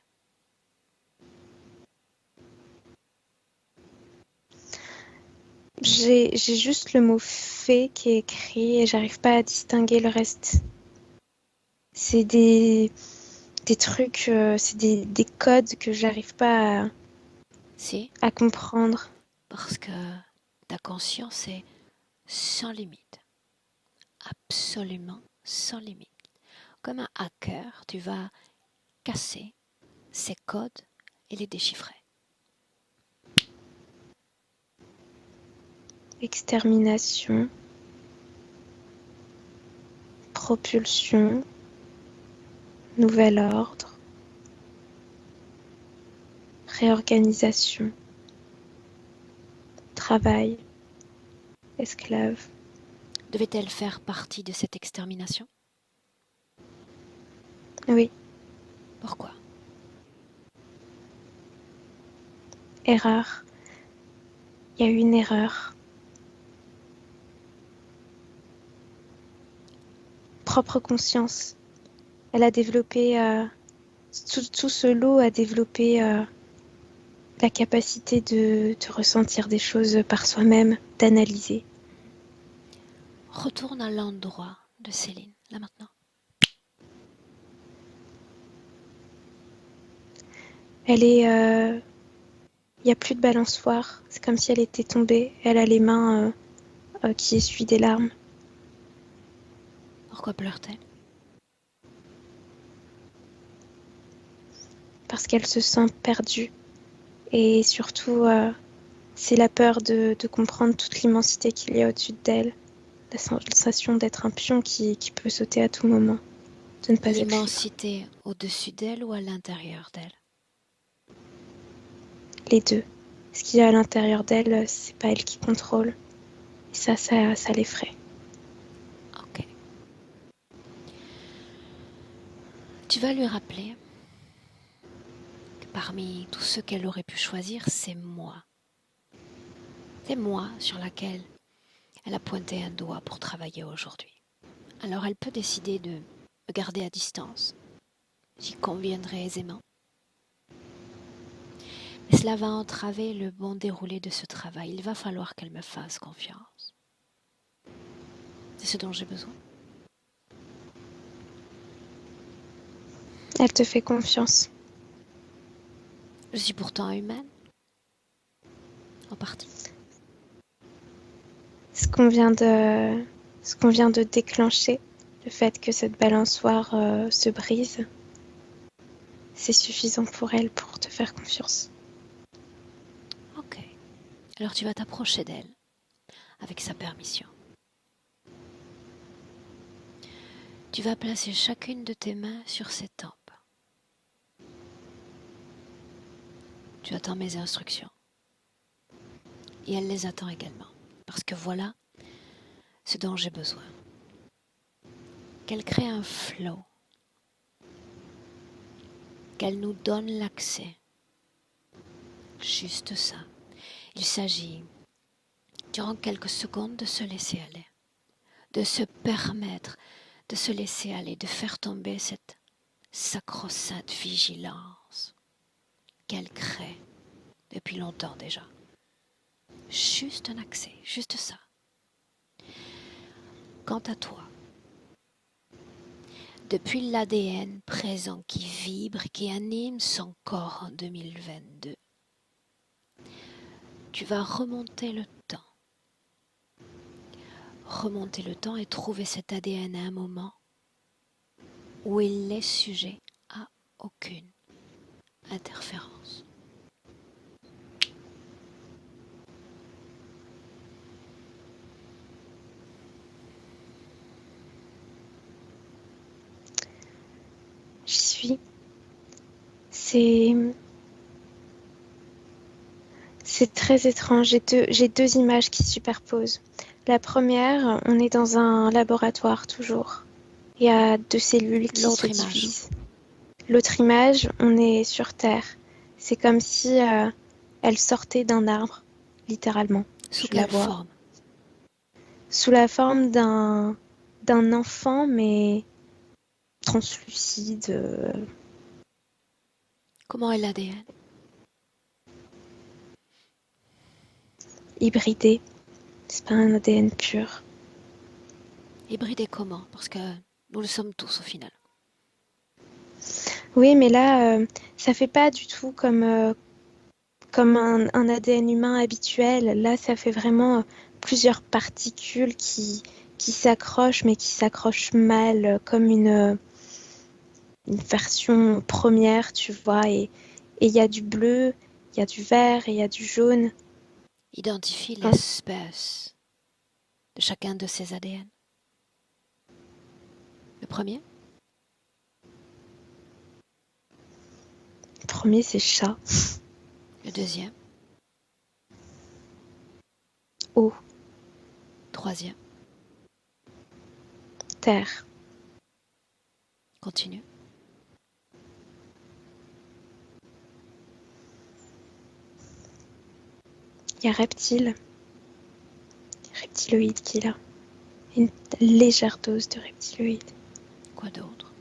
J'ai juste le mot fait qui est écrit et j'arrive pas à distinguer le reste. C'est des trucs, c'est des codes que j'arrive pas à comprendre. Parce que ta conscience est sans limite. Absolument sans limite. Comme un hacker, tu vas casser ces codes et les déchiffrer. Extermination, propulsion, nouvel ordre, réorganisation, travail, esclave. Devait-elle faire partie de cette extermination? Oui. Pourquoi? Erreur. Il y a eu une erreur. Propre conscience. Elle a développé, tout ce lot a développé la capacité de ressentir des choses par soi-même, d'analyser. Retourne à l'endroit de Céline, là maintenant. Elle est... il n'y a plus de balançoire. C'est comme si elle était tombée. Elle a les mains qui essuient des larmes. Pourquoi pleure-t-elle? Parce qu'elle se sent perdue. Et surtout, c'est la peur de comprendre toute l'immensité qu'il y a au-dessus d'elle. La sensation d'être un pion qui peut sauter à tout moment. De ne pas être libre. L'immensité au-dessus d'elle ou à l'intérieur d'elle? Les deux. Ce qu'il y a à l'intérieur d'elle, c'est pas elle qui contrôle. Et ça l'effraie. Ok. Tu vas lui rappeler que parmi tous ceux qu'elle aurait pu choisir, c'est moi. C'est moi sur laquelle elle a pointé un doigt pour travailler aujourd'hui. Alors elle peut décider de me garder à distance. J'y conviendrai aisément. Mais cela va entraver le bon déroulé de ce travail. Il va falloir qu'elle me fasse confiance. C'est ce dont j'ai besoin. Elle te fait confiance. Je suis pourtant humaine. En partie. Ce qu'on vient de déclencher, le fait que cette balançoire se brise, c'est suffisant pour elle pour te faire confiance. Ok. Alors tu vas t'approcher d'elle avec sa permission. Tu vas placer chacune de tes mains sur ses tempes. Tu attends mes instructions. Et elle les attend également. Parce que voilà ce dont j'ai besoin. Qu'elle crée un flow. Qu'elle nous donne l'accès. Juste ça. Il s'agit, durant quelques secondes, de se laisser aller. De se permettre de se laisser aller, de faire tomber cette sacro-sainte vigilance qu'elle crée depuis longtemps déjà. Juste un accès, juste ça. Quant à toi, depuis l'ADN présent qui vibre, qui anime son corps en 2022, tu vas remonter le temps. Remonter le temps et trouver cet ADN à un moment où il n'est sujet à aucune interférence. J'y suis. C'est très étrange. J'ai deux images qui se superposent. La première, on est dans un laboratoire toujours. Il y a deux cellules qui se divisent. L'autre image, on est sur Terre. C'est comme si elle sortait d'un arbre, littéralement. Sous quelle forme? Sous la forme d'un enfant, mais translucide. Comment est l'ADN? Hybridé. C'est pas un ADN pur. Hybridé comment? Parce que nous le sommes tous au final. Oui, mais là, ça fait pas du tout comme un ADN humain habituel. Là, ça fait vraiment plusieurs particules qui s'accrochent, mais qui s'accrochent mal, comme une version première, tu vois. Et il y a du bleu, il y a du vert et il y a du jaune. Identifie l'espèce de chacun de ces ADN. Le premier? Le premier, c'est chat. Le deuxième? Eau. Troisième? Terre. Continue. Il y a reptile. Reptiloïde qui est là. Une légère dose de reptiloïde. Quoi d'autre?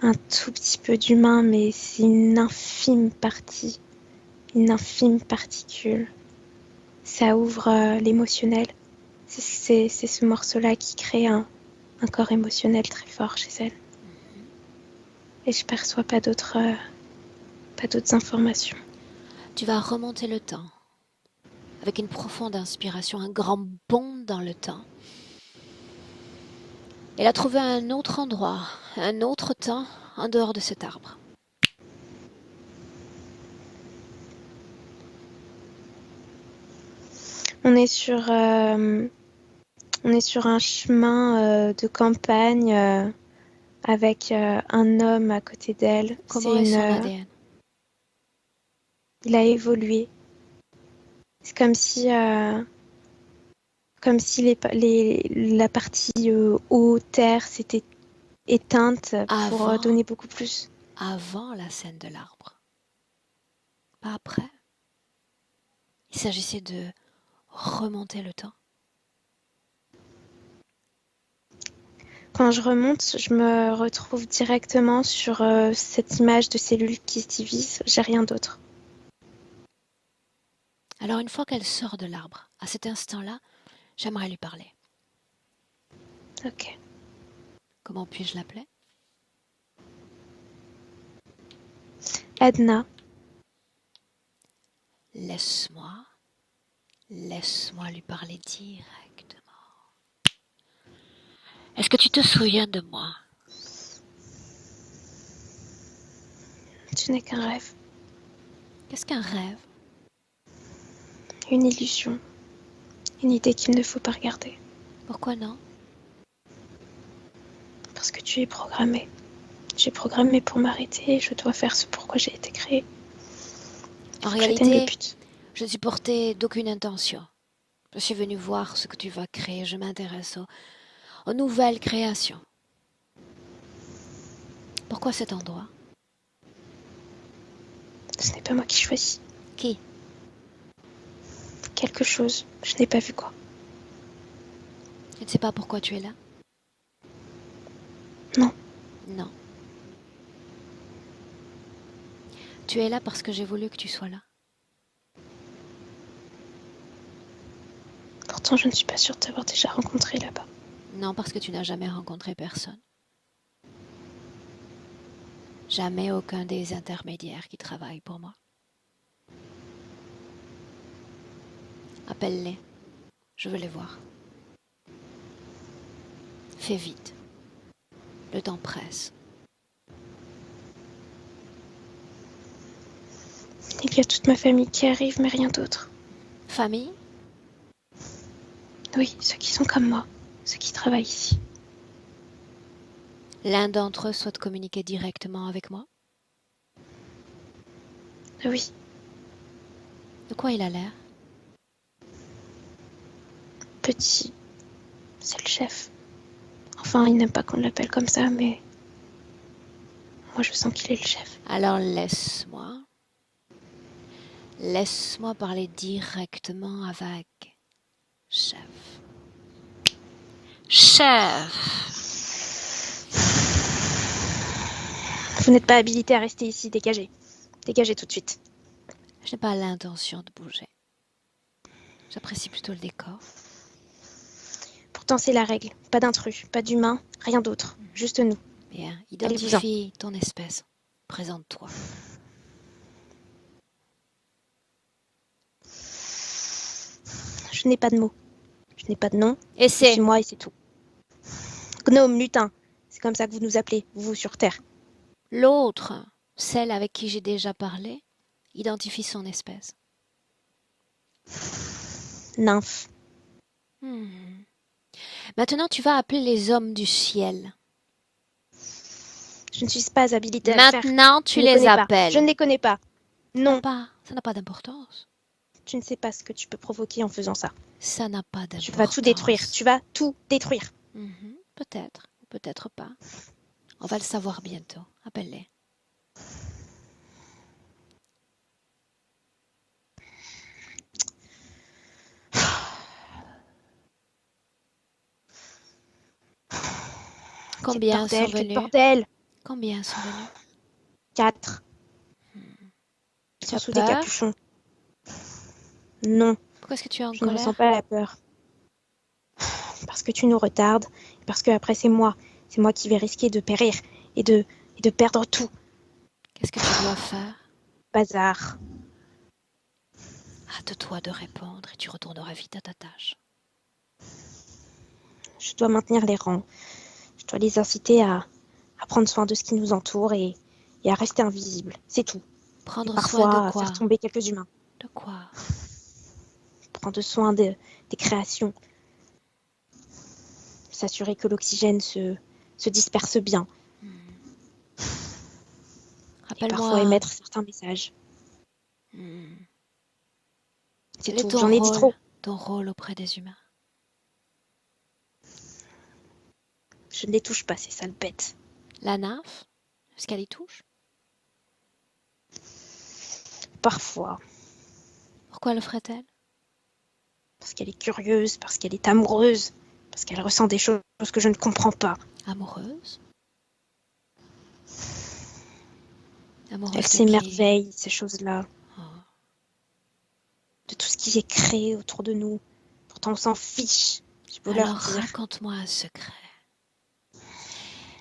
Un tout petit peu d'humain, mais c'est une infime partie, une infime particule. Ça ouvre l'émotionnel. C'est ce morceau-là qui crée un corps émotionnel très fort chez elle. Et je perçois pas d'autres informations. Tu vas remonter le temps avec une profonde inspiration, un grand bond dans le temps. Elle a trouvé un autre endroit, un autre temps en dehors de cet arbre. On est sur un chemin de campagne avec un homme à côté d'elle. Comment est son ADN? Il a évolué. C'est comme si la partie eau, terre s'était éteinte pour donner beaucoup plus. Avant la scène de l'arbre. Pas après. Il s'agissait de remonter le temps. Quand je remonte, je me retrouve directement sur cette image de cellules qui se divisent. J'ai rien d'autre. Alors une fois qu'elle sort de l'arbre, à cet instant-là, j'aimerais lui parler. Ok. Comment puis-je l'appeler? Edna. Laisse-moi lui parler directement. Est-ce que tu te souviens de moi? Tu n'es qu'un rêve. Qu'est-ce qu'un rêve? Une illusion. Une idée qu'il ne faut pas regarder. Pourquoi non? Parce que tu es programmé. J'ai programmé pour m'arrêter et je dois faire ce pourquoi j'ai été créée. En Faut que j'atteigne le réalité, but. je ne suis portée d'aucune intention. Je suis venue voir ce que tu vas créer. Je m'intéresse aux nouvelles créations. Pourquoi cet endroit? Ce n'est pas moi qui choisis. Qui? Quelque chose. Je n'ai pas vu quoi. Je ne sais pas pourquoi tu es là? Non. Non. Tu es là parce que j'ai voulu que tu sois là. Pourtant, je ne suis pas sûre de t'avoir déjà rencontré là-bas. Non, parce que tu n'as jamais rencontré personne. Jamais aucun des intermédiaires qui travaillent pour moi. Appelle-les. Je veux les voir. Fais vite. Le temps presse. Il y a toute ma famille qui arrive, mais rien d'autre. Famille? Oui, ceux qui sont comme moi. Ceux qui travaillent ici. L'un d'entre eux souhaite communiquer directement avec moi? Oui, De quoi il a l'air? petit. C'est le chef. Enfin, il n'aime pas qu'on l'appelle comme ça, mais... Moi, je sens qu'il est le chef. Alors laisse-moi. Laisse-moi parler directement avec chef. Chef! Vous n'êtes pas habilité à rester ici, dégagez. Dégagez tout de suite. Je n'ai pas l'intention de bouger. J'apprécie plutôt le décor. Pourtant, c'est la règle. Pas d'intrus, pas d'humains, rien d'autre. Juste nous. Bien, Allez-vous-en. identifie ton espèce. Présente-toi. Je n'ai pas de mots. Je n'ai pas de nom. Et Je suis moi et c'est tout. Gnome, lutin. C'est comme ça que vous nous appelez, vous, sur Terre. L'autre, celle avec qui j'ai déjà parlé, identifie son espèce. Nymphe. Maintenant, tu vas appeler les hommes du ciel. Je ne suis pas habilitée à le faire. Maintenant, tu Je ne les connais pas. appelles. Je ne les connais pas. Non, Ça n'a pas d'importance. tu ne sais pas ce que tu peux provoquer en faisant ça. Ça n'a pas d'importance. Tu vas tout détruire. Tu vas tout détruire. Peut-être, ou peut-être pas. On va le savoir bientôt. Appelle-les. Combien sont Quel venus? bordel. Combien sont venus? 4. Ils Tu sont as sous des peur? capuchons. Non, Pourquoi est-ce que tu es en je ne colère? ressens pas la peur. Parce que tu nous retardes. Et parce que après c'est moi. C'est moi qui vais risquer de périr. Et de perdre tout. Qu'est-ce que tu dois faire? Bazar. Hâte-toi de répondre et tu retourneras vite à ta tâche. Je dois maintenir les rangs. Je dois les inciter à prendre soin de ce qui nous entoure et à rester invisible. C'est tout. Et Prendre parfois soin de à quoi? faire tomber quelques humains. De quoi? Prendre soin des créations. S'assurer que l'oxygène se disperse bien. Et parfois Rappelle-moi. émettre certains messages. C'est Quel est tout. ton J'en ai dit rôle, trop. ton rôle auprès des humains? Je ne les touche pas, ces sales bêtes. La nymphe? Est-ce qu'elle y touche? Parfois. Pourquoi le ferait-elle? Parce qu'elle est curieuse, parce qu'elle est amoureuse, parce qu'elle ressent des choses que je ne comprends pas. Amoureuse? Elle Amoureuse de qui? s'émerveille, ces choses-là. Oh. De tout ce qui est créé autour de nous. Pourtant, on s'en fiche. Je peux leur Alors dire. raconte-moi un secret.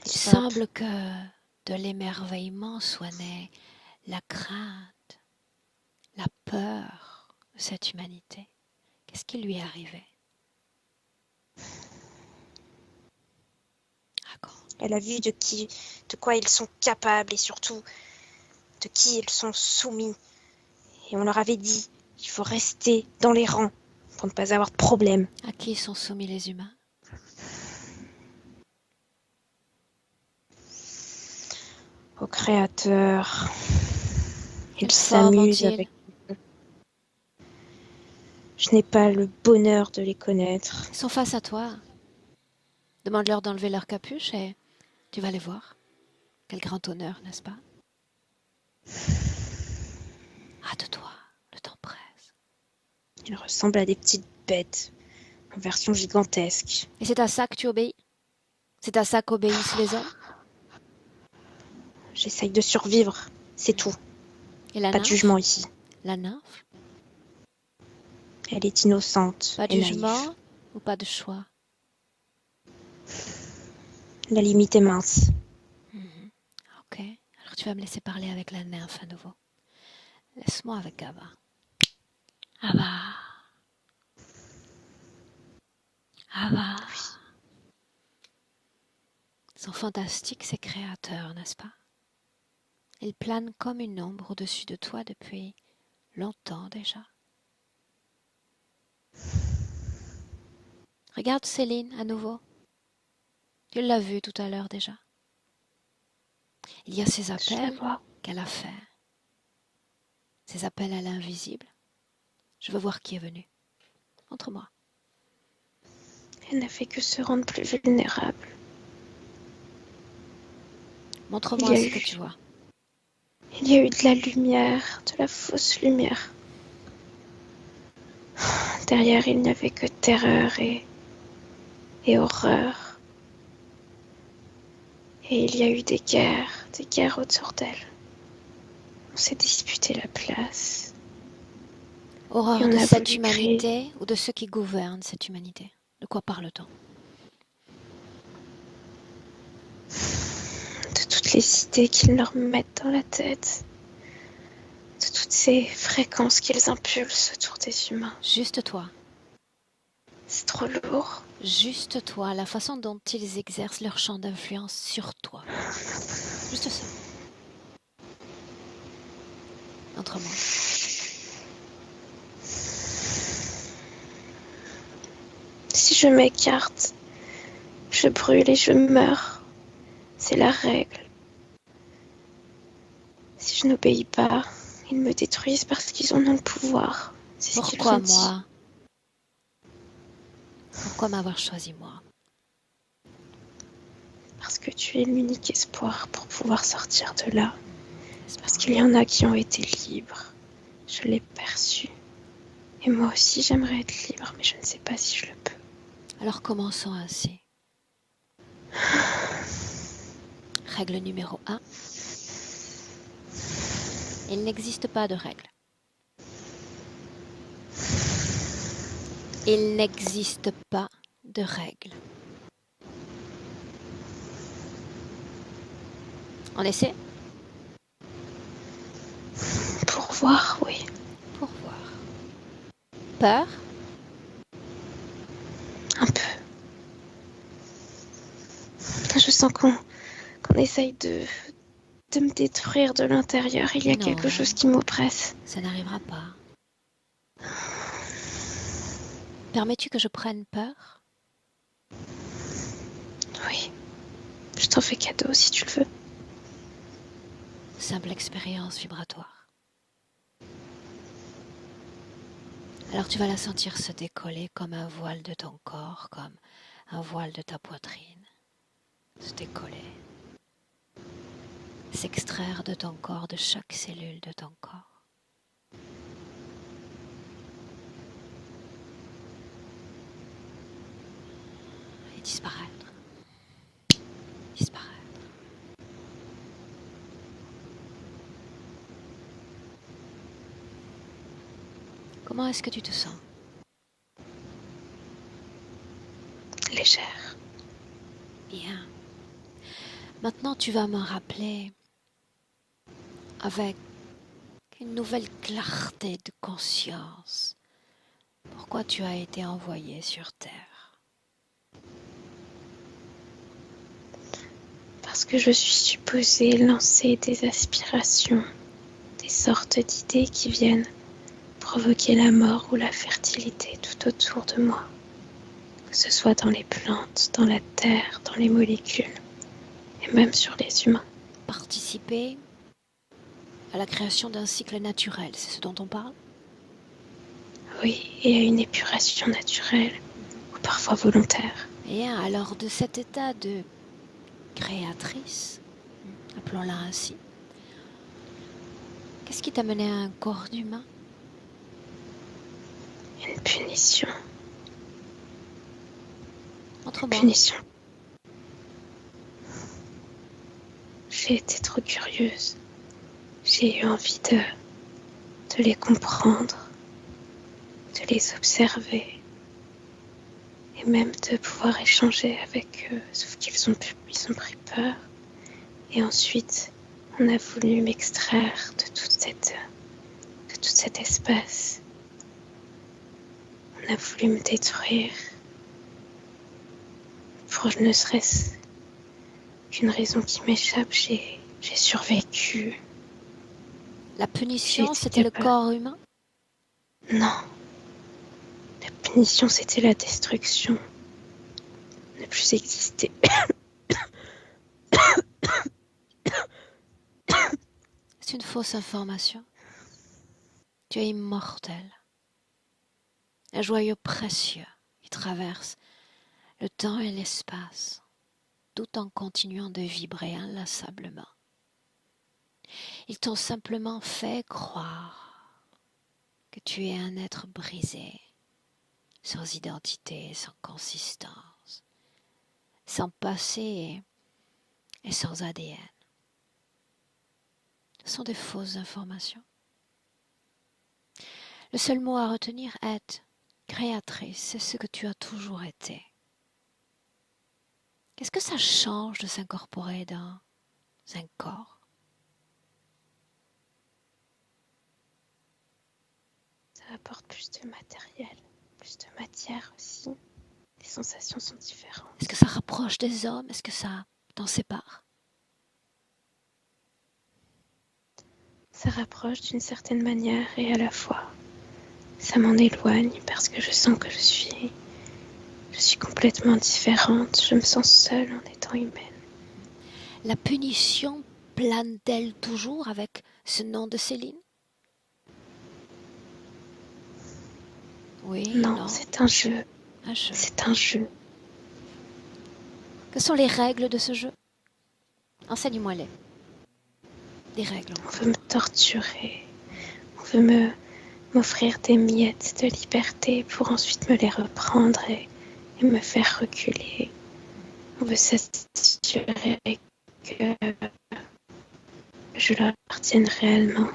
Il Stop. semble que de l'émerveillement soit née la crainte, la peur de cette humanité. Qu'est-ce qui lui est arrivé? Raconte. Elle a vu de quoi ils sont capables et surtout de qui ils sont soumis. Et on leur avait dit, il faut rester dans les rangs pour ne pas avoir de problème. À qui sont soumis les humains? Au Créateur. Quelle Ils forme s'amusent ont-ils? avec... Je n'ai pas le bonheur de les connaître. Ils sont face à toi. Demande-leur d'enlever leur capuche et tu vas les voir. Quel grand honneur, n'est-ce pas? Hâte-toi, le temps presse. Ils ressemblent à des petites bêtes, en version gigantesque. Et c'est à ça que tu obéis? C'est à ça qu'obéissent les hommes? J'essaye de survivre, c'est tout. Et la Pas de nymphe? jugement ici. La nymphe? Elle est innocente Pas de et naïve. jugement ou pas de choix? La limite est mince. Ok, alors tu vas me laisser parler avec la nymphe à nouveau. Laisse-moi avec Ava. Ava. Ava. Ils sont fantastiques ces créateurs, n'est-ce pas? Ils planent comme une ombre au-dessus de toi depuis longtemps déjà. Regarde Céline à nouveau. Tu l'as vue tout à l'heure déjà. Il y a ces Je la appels vois. qu'elle a faits. Ces appels à l'invisible. Je veux voir qui est venu. Montre-moi. Elle n'a fait que se rendre plus vulnérable. Montre-moi ce que tu vois. Il y a eu de la lumière, de la fausse lumière. Derrière, il n'y avait que terreur et horreur. Et il y a eu des guerres autour d'elle. On s'est disputé la place. Horreur Et on de a cette voulu humanité ou de ceux qui gouvernent cette humanité? De quoi parle-t-on? De toutes les idées qu'ils leur mettent dans la tête. De toutes ces fréquences qu'ils impulsent autour des humains. Juste toi. C'est trop lourd. Juste toi, la façon dont ils exercent leur champ d'influence sur toi. Juste ça. Montre-moi. Si je m'écarte, je brûle et je meurs. C'est la règle. Si je n'obéis pas, ils me détruisent parce qu'ils en ont le pouvoir. C'est ce qu'ils Pourquoi ont dit. moi? Pourquoi m'avoir choisi moi? Parce que tu es l'unique espoir pour pouvoir sortir de là. Parce qu'il y en a qui ont été libres. Je l'ai perçu. Et moi aussi, j'aimerais être libre, mais je ne sais pas si je le peux. Alors commençons ainsi. Règle numéro 1. Il n'existe pas de règle. Il n'existe pas de règle. On essaie? Pour voir, oui. Pour voir. Peur? Un peu. Je sens qu'on essaye de me détruire de l'intérieur. Il y a Non. quelque chose qui m'oppresse. Ça n'arrivera pas. Permets-tu que je prenne peur? Oui. Je t'en fais cadeau si tu le veux. Simple expérience vibratoire. Alors tu vas la sentir se décoller comme un voile de ton corps, comme un voile de ta poitrine. Se décoller. S'extraire de ton corps, de chaque cellule de ton corps. Et disparaître. Disparaître. Comment est-ce que tu te sens? Légère. Bien. Maintenant, tu vas me rappeler avec une nouvelle clarté de conscience pourquoi tu as été envoyé sur Terre. Parce que je suis supposée lancer des aspirations, des sortes d'idées qui viennent pour provoquer la mort ou la fertilité tout autour de moi, que ce soit dans les plantes, dans la terre, dans les molécules, et même sur les humains. Participer à la création d'un cycle naturel, c'est ce dont on parle? Oui, et à une épuration naturelle, ou parfois volontaire. Et alors de cet état de créatrice, appelons-la ainsi, qu'est-ce qui t'a mené à un corps d'humain? Une punition. Autrement, Punition. J'ai été trop curieuse. J'ai eu envie de les comprendre, de les observer et même de pouvoir échanger avec eux, sauf qu'ils ont pris peur. Et ensuite, on a voulu m'extraire de tout cet espace. On a voulu me détruire pour ne serait-ce qu'une raison qui m'échappe. J'ai survécu. la punition, J'ai été c'était le capable. corps humain? Non, la punition, c'était la destruction. Ne plus exister. C'est une fausse information. Tu es immortel. Un joyau précieux qui traverse le temps et l'espace, tout en continuant de vibrer inlassablement. Ils t'ont simplement fait croire que tu es un être brisé, sans identité, sans consistance, sans passé et sans ADN. Ce sont des fausses informations. Le seul mot à retenir est créatrice, c'est ce que tu as toujours été. Qu'est-ce que ça change de s'incorporer dans un corps? Ça apporte plus de matériel, plus de matière aussi. Les sensations sont différentes. Est-ce que ça rapproche des hommes? Est-ce que ça t'en sépare? Ça rapproche d'une certaine manière et à la fois, ça m'en éloigne parce que je sens que je suis complètement différente. Je me sens seule en étant humaine. La punition plane-t-elle toujours avec ce nom de Céline? Oui, Non, non, c'est un jeu. un jeu. C'est un jeu. Quelles sont les règles de ce jeu? Enseigne-moi-les. Des règles. On veut me torturer. On veut m'offrir des miettes de liberté pour ensuite me les reprendre et me faire reculer. On veut s'assurer que je leur appartienne réellement,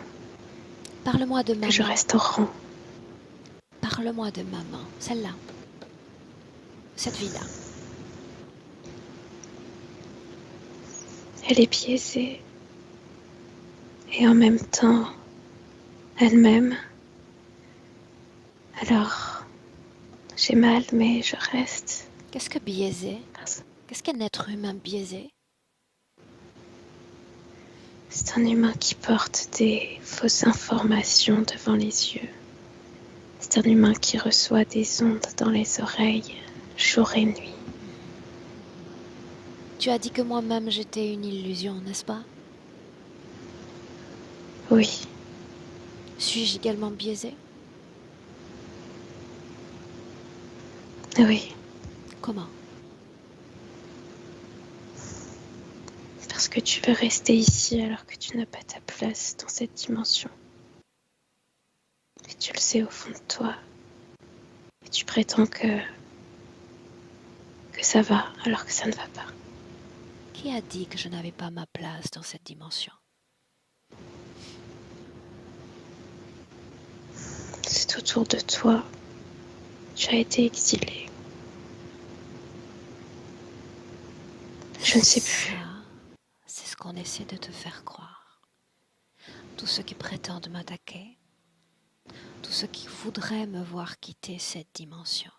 Parle-moi de que je maman. reste au rang. Parle-moi de maman, celle-là. Cette vie-là. Elle est biaisée et en même temps elle-même. Alors, j'ai mal, mais je reste. Qu'est-ce que biaisé? Qu'est-ce qu'un être humain biaisé? C'est un humain qui porte des fausses informations devant les yeux. C'est un humain qui reçoit des ondes dans les oreilles, jour et nuit. Tu as dit que moi-même j'étais une illusion, n'est-ce pas? Oui, Suis-je également biaisée? oui, Comment? parce que tu veux rester ici alors que tu n'as pas ta place dans cette dimension. Et tu le sais au fond de toi. Et tu prétends que ça va alors que ça ne va pas. Qui a dit que je n'avais pas ma place dans cette dimension? C'est autour de toi. Tu as été exilé. Je ne sais plus. Ça, c'est ce qu'on essaie de te faire croire. Tous ceux qui prétendent m'attaquer, tous ceux qui voudraient me voir quitter cette dimension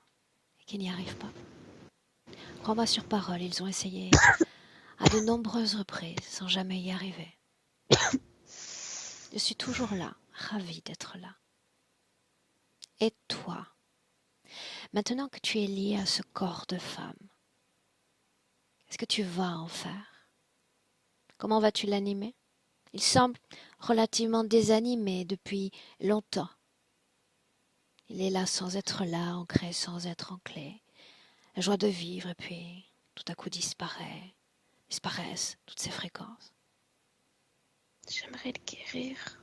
et qui n'y arrivent pas. Crois-moi sur parole, ils ont essayé à de nombreuses reprises sans jamais y arriver. Je suis toujours là, ravie d'être là. Et toi, maintenant que tu es lié à ce corps de femme, qu'est-ce que tu vas en faire? Comment vas-tu l'animer? Il semble relativement désanimé depuis longtemps. Il est là sans être là, ancré sans être ancré. La joie de vivre et puis tout à coup disparaissent toutes ces fréquences. J'aimerais le guérir.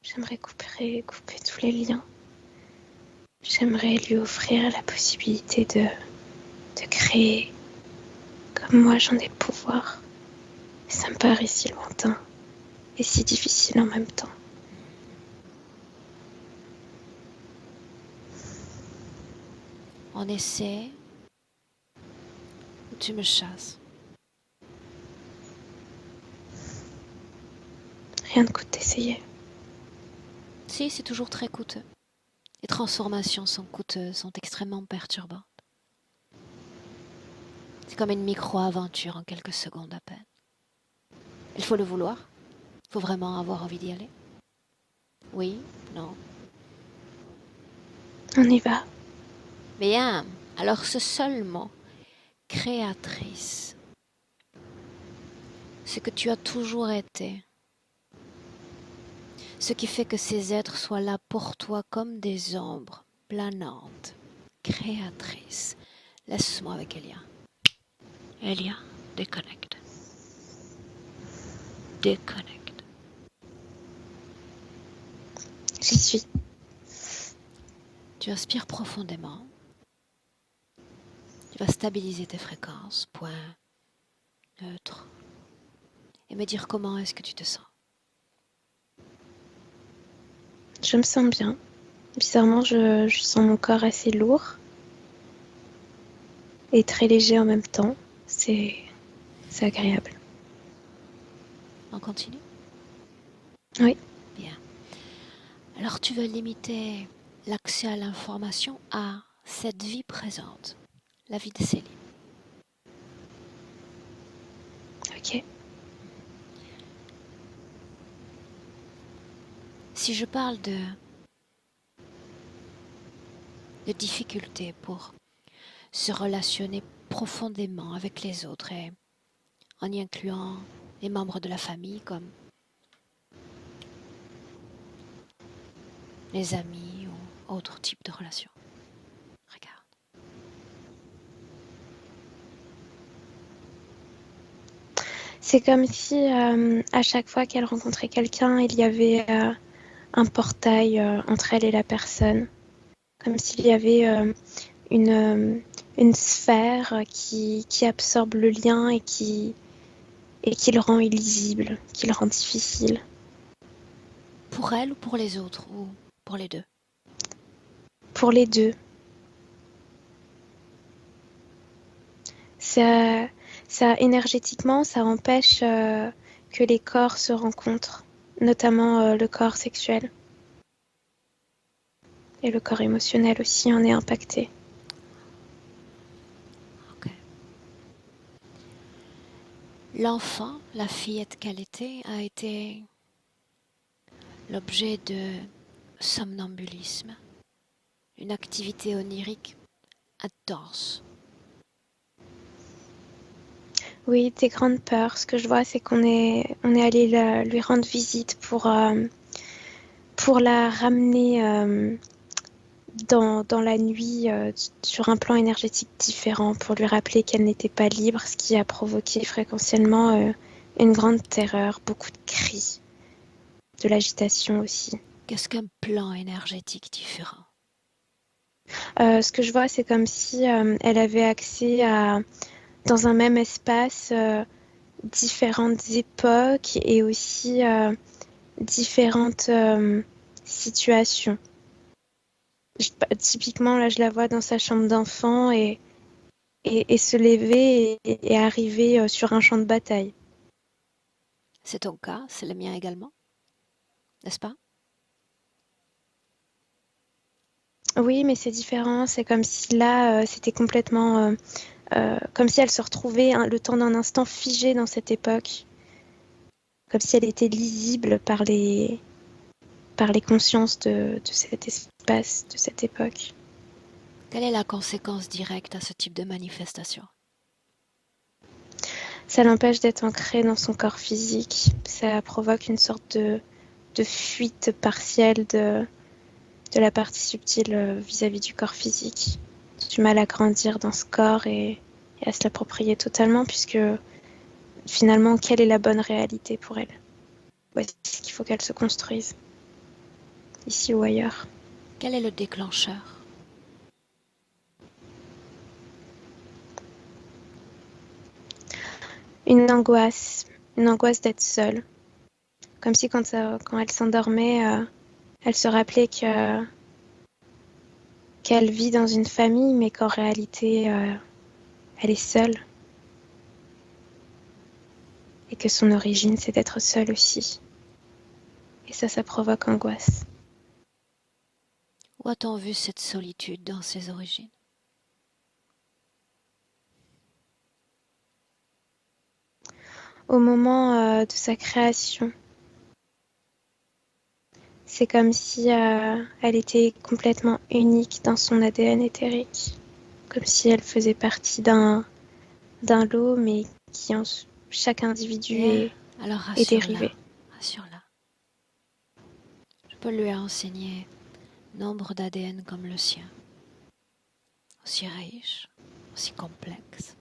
J'aimerais couper tous les liens. J'aimerais lui offrir la possibilité de créer comme moi j'en ai le pouvoir. Et ça me paraît si lointain et si difficile en même temps. On essaie ou tu me chasses? Rien ne coûte d'essayer. Si, c'est toujours très coûteux. Les transformations sont coûteuses, sont extrêmement perturbantes. C'est comme une micro-aventure en quelques secondes à peine. Il faut le vouloir. Il faut vraiment avoir envie d'y aller. Oui, non. On y va. Bien, alors ce seul mot, créatrice, ce que tu as toujours été, ce qui fait que ces êtres soient là pour toi comme des ombres planantes, créatrices. Laisse-moi avec Elia. Elia, déconnecte. Déconnecte. J'y suis. Tu aspires profondément. Tu vas stabiliser tes fréquences, point, neutre, et me dire comment est-ce que tu te sens. Je me sens bien. Bizarrement, je sens mon corps assez lourd et très léger en même temps. C'est agréable. On continue? Oui. Bien. Alors tu veux limiter l'accès à l'information à cette vie présente, la vie de Céline. Ok. Si je parle de difficultés pour se relationner profondément avec les autres et en y incluant les membres de la famille comme les amis ou autres types de relations. Regarde. C'est comme si à chaque fois qu'elle rencontrait quelqu'un, il y avait un portail entre elle et la personne. Comme s'il y avait une sphère qui absorbe le lien et qui le rend illisible, qui le rend difficile. Pour elle ou pour les autres ou pour les deux? Pour les deux. Ça énergétiquement, ça empêche que les corps se rencontrent, notamment le corps sexuel. Et le corps émotionnel aussi en est impacté. Ok. L'enfant, la fillette qu'elle était, a été l'objet de somnambulisme, une activité onirique intense. Oui, des grandes peurs. Ce que je vois, c'est qu'on est allé lui rendre visite pour la ramener dans la nuit sur un plan énergétique différent, pour lui rappeler qu'elle n'était pas libre, ce qui a provoqué fréquentiellement une grande terreur, beaucoup de cris, de l'agitation aussi. Qu'est-ce qu'un plan énergétique différent? Ce que je vois, c'est comme si elle avait accès à, dans un même espace, différentes époques et aussi différentes situations. Typiquement, là, je la vois dans sa chambre d'enfant et se lever et arriver sur un champ de bataille. C'est ton cas, c'est le mien également, n'est-ce pas? Oui, mais c'est différent. C'est comme si là, c'était complètement... comme si elle se retrouvait le temps d'un instant figée dans cette époque. Comme si elle était lisible par les par les consciences de cet espace, de cette époque. Quelle est la conséquence directe à ce type de manifestation? Ça l'empêche d'être ancré dans son corps physique. Ça provoque une sorte de fuite partielle de la partie subtile vis-à-vis du corps physique. Du mal à grandir dans ce corps et à se l'approprier totalement, puisque finalement, quelle est la bonne réalité pour elle? Où est-ce qu'il faut qu'elle se construise? Ici ou ailleurs? Quel est le déclencheur? Une angoisse d'être seule. Comme si quand elle s'endormait, elle se rappelait qu'elle vit dans une famille, mais qu'en réalité, elle est seule. Et que son origine, c'est d'être seule aussi. Et ça provoque angoisse. Où a-t-on vu cette solitude dans ses origines? Au moment de sa création, c'est comme si elle était complètement unique dans son ADN éthérique. Comme si elle faisait partie d'un lot, mais qui en chaque individu Bien, alors est dérivé. rassure-la. Je peux lui enseigner nombre d'ADN comme le sien, aussi riche, aussi complexe.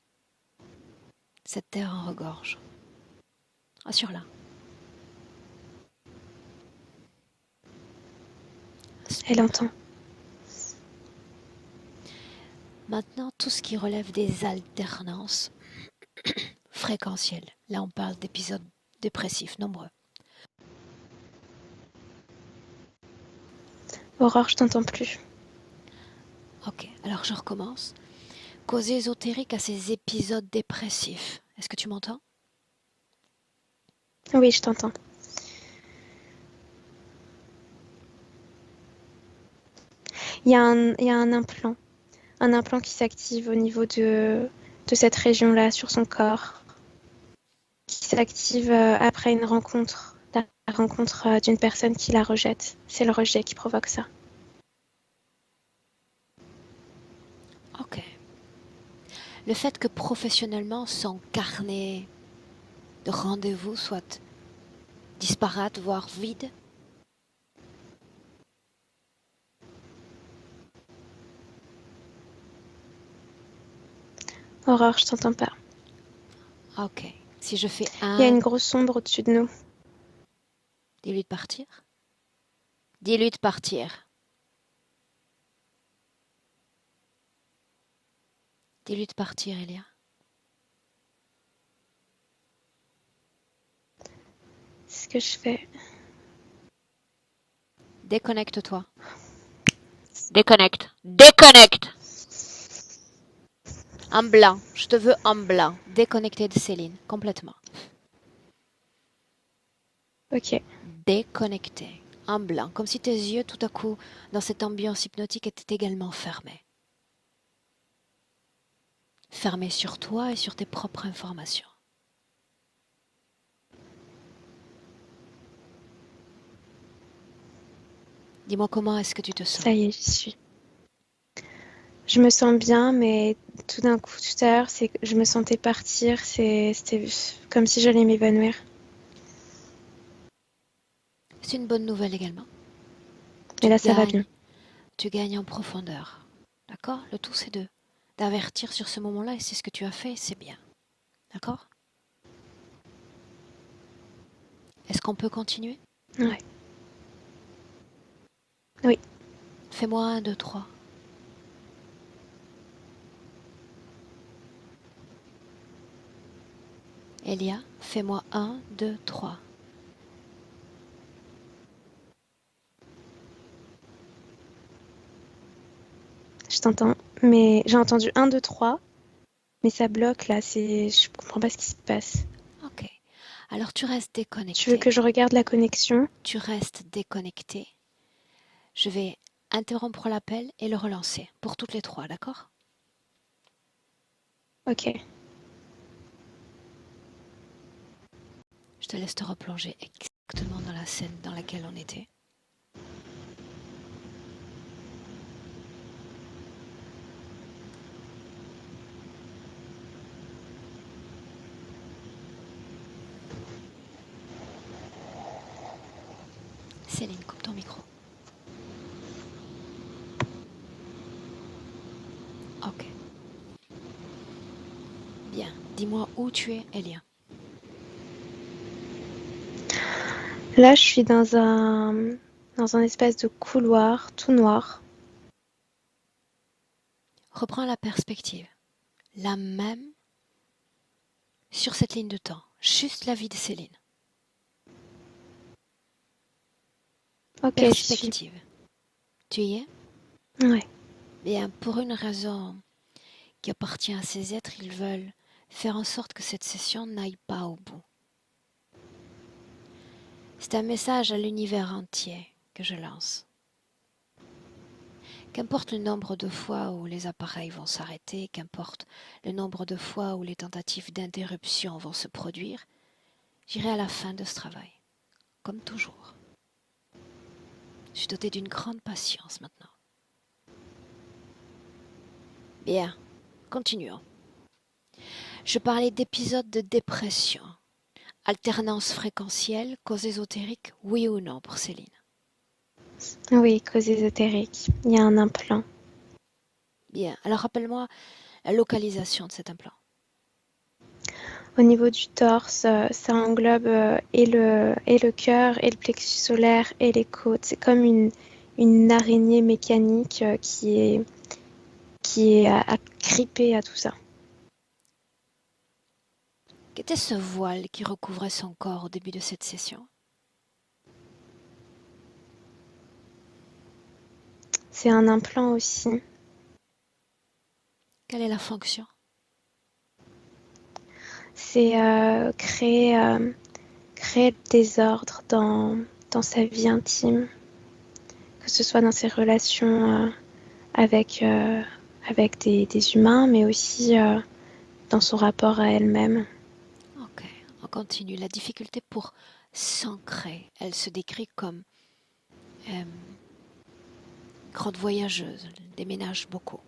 Cette terre en regorge. Rassure-la. Elle entend. Maintenant, tout ce qui relève des alternances fréquentielles. Là, on parle d'épisodes dépressifs nombreux. Aurore, je t'entends plus. Ok, alors je recommence. Cause ésotérique à ces épisodes dépressifs. Est-ce que tu m'entends? Oui, je t'entends. Il y a un implant qui s'active au niveau de cette région-là sur son corps, qui s'active après une rencontre, la rencontre d'une personne qui la rejette. C'est le rejet qui provoque ça. Ok. Le fait que professionnellement son carnet de rendez-vous soit disparate, voire vide. Aurore, je t'entends pas. Ok. Si je fais Il y a un, une grosse ombre au-dessus de nous. dis-lui de partir. Dis-lui de partir. Dis-lui de partir, Elia. C'est ce que je fais. Déconnecte-toi. Déconnecte. Déconnecte. En blanc. Je te veux en blanc. Déconnecté de Céline. Complètement. Ok. Déconnecté. En blanc. Comme si tes yeux, tout à coup, dans cette ambiance hypnotique, étaient également fermés. Fermés sur toi et sur tes propres informations. Dis-moi comment est-ce que tu te sens? Ça y est, j'y suis. Je me sens bien, mais tout d'un coup, tout à l'heure, je me sentais partir. C'était comme si j'allais m'évanouir. C'est une bonne nouvelle également. Mais là, ça va bien. Tu gagnes en profondeur. D'accord? Le tout, c'est d'avertir sur ce moment-là et c'est ce que tu as fait, c'est bien. D'accord? Est-ce qu'on peut continuer? Ouais. Oui. Fais-moi 1, 2, 3. Elia, fais-moi 1, 2, 3. Je t'entends. Mais j'ai entendu 1, 2, 3. Mais ça bloque là. Je comprends pas ce qui se passe. Ok. Alors tu restes Tu veux déconnecté. que je regarde la connexion? Tu restes déconnecté. Je vais interrompre l'appel et le relancer. Pour toutes les trois, d'accord? Ok. Je te laisse te replonger exactement dans la scène dans laquelle on était. Céline, coupe ton micro. Ok. Bien. Dis-moi où tu es, Elia. Là, je suis dans un espèce de couloir tout noir. Reprends la perspective. La même sur cette ligne de temps. Juste la vie de Céline. Ok, j'y suis. Perspective. Tu y es? Ouais. Bien, pour une raison qui appartient à ces êtres, ils veulent faire en sorte que cette session n'aille pas au bout. C'est un message à l'univers entier que je lance. Qu'importe le nombre de fois où les appareils vont s'arrêter, qu'importe le nombre de fois où les tentatives d'interruption vont se produire, j'irai à la fin de ce travail, comme toujours. Je suis dotée d'une grande patience maintenant. Bien, continuons. Je parlais d'épisodes de dépression. Alternance fréquentielle, cause ésotérique, oui ou non pour Céline? Oui, cause ésotérique. Il y a un implant. Bien, alors rappelle-moi la localisation de cet implant. Au niveau du torse, ça englobe et le cœur, et le plexus solaire, et les côtes. C'est comme une araignée mécanique qui est agrippée à tout ça. Qu'était ce voile qui recouvrait son corps au début de cette session? C'est un implant aussi. Quelle est la fonction? C'est créer le désordre dans sa vie intime, que ce soit dans ses relations avec, avec des humains, mais aussi dans son rapport à elle-même. Ok, on continue. La difficulté pour s'ancrer, elle se décrit comme grande voyageuse, elle déménage beaucoup.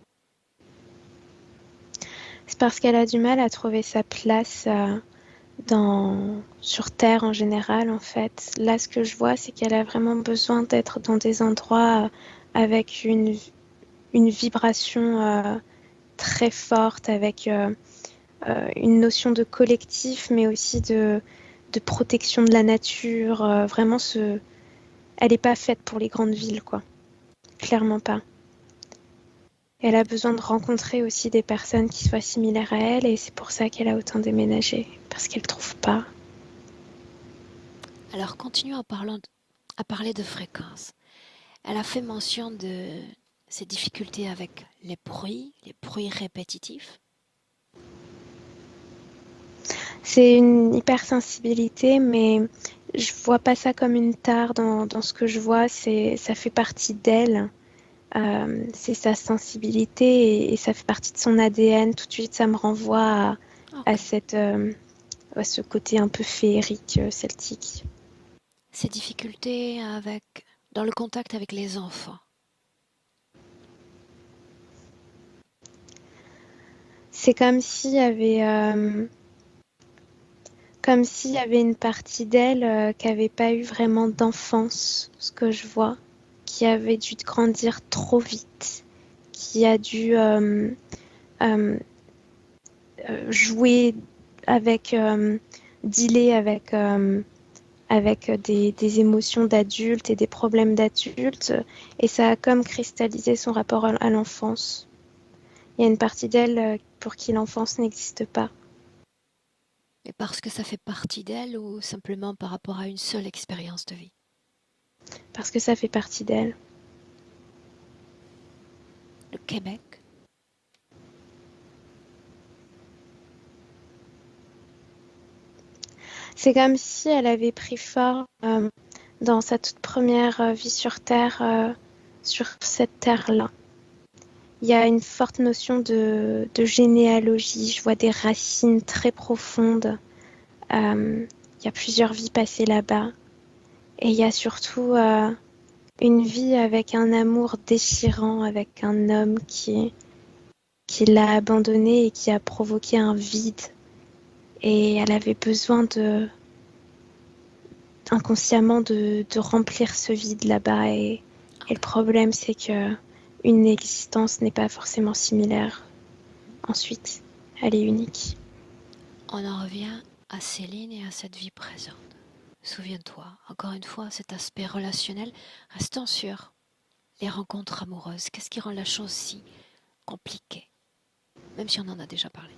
C'est parce qu'elle a du mal à trouver sa place sur Terre en général, en fait. Là, ce que je vois, c'est qu'elle a vraiment besoin d'être dans des endroits avec une vibration très forte, avec une notion de collectif, mais aussi de protection de la nature. Vraiment, elle n'est pas faite pour les grandes villes, quoi. Clairement pas. Elle a besoin de rencontrer aussi des personnes qui soient similaires à elle, et c'est pour ça qu'elle a autant déménagé, parce qu'elle ne trouve pas. Alors continuons à parler de fréquence. Elle a fait mention de ses difficultés avec les bruits répétitifs. C'est une hypersensibilité, mais je vois pas ça comme une tare dans ce que je vois. Ça fait partie d'elle. C'est sa sensibilité et ça fait partie de son ADN. Tout de suite, ça me renvoie à Ok. à ce côté un peu féerique celtique. Ses difficultés dans le contact avec les enfants. C'est comme s'il y avait une partie d'elle qui n'avait pas eu vraiment d'enfance, ce que je vois, qui avait dû grandir trop vite, qui a dû euh, jouer avec, dealer avec des émotions d'adulte et des problèmes d'adulte, et ça a comme cristallisé son rapport à l'enfance. Il y a une partie d'elle pour qui l'enfance n'existe pas. Et parce que ça fait partie d'elle ou simplement par rapport à une seule expérience de vie? Parce que ça fait partie d'elle. Le Québec. C'est comme si elle avait pris forme dans sa toute première vie sur Terre, sur cette Terre-là. Il y a une forte notion de généalogie. Je vois des racines très profondes. Il y a plusieurs vies passées là-bas. Et il y a surtout une vie avec un amour déchirant, avec un homme qui l'a abandonnée et qui a provoqué un vide. Et elle avait besoin de inconsciemment de remplir ce vide là-bas. Et le problème, c'est que une existence n'est pas forcément similaire. Ensuite, elle est unique. On en revient à Céline et à cette vie présente. Souviens-toi, encore une fois, cet aspect relationnel, restons sur les rencontres amoureuses. Qu'est-ce qui rend la chose si compliquée, même si on en a déjà parlé?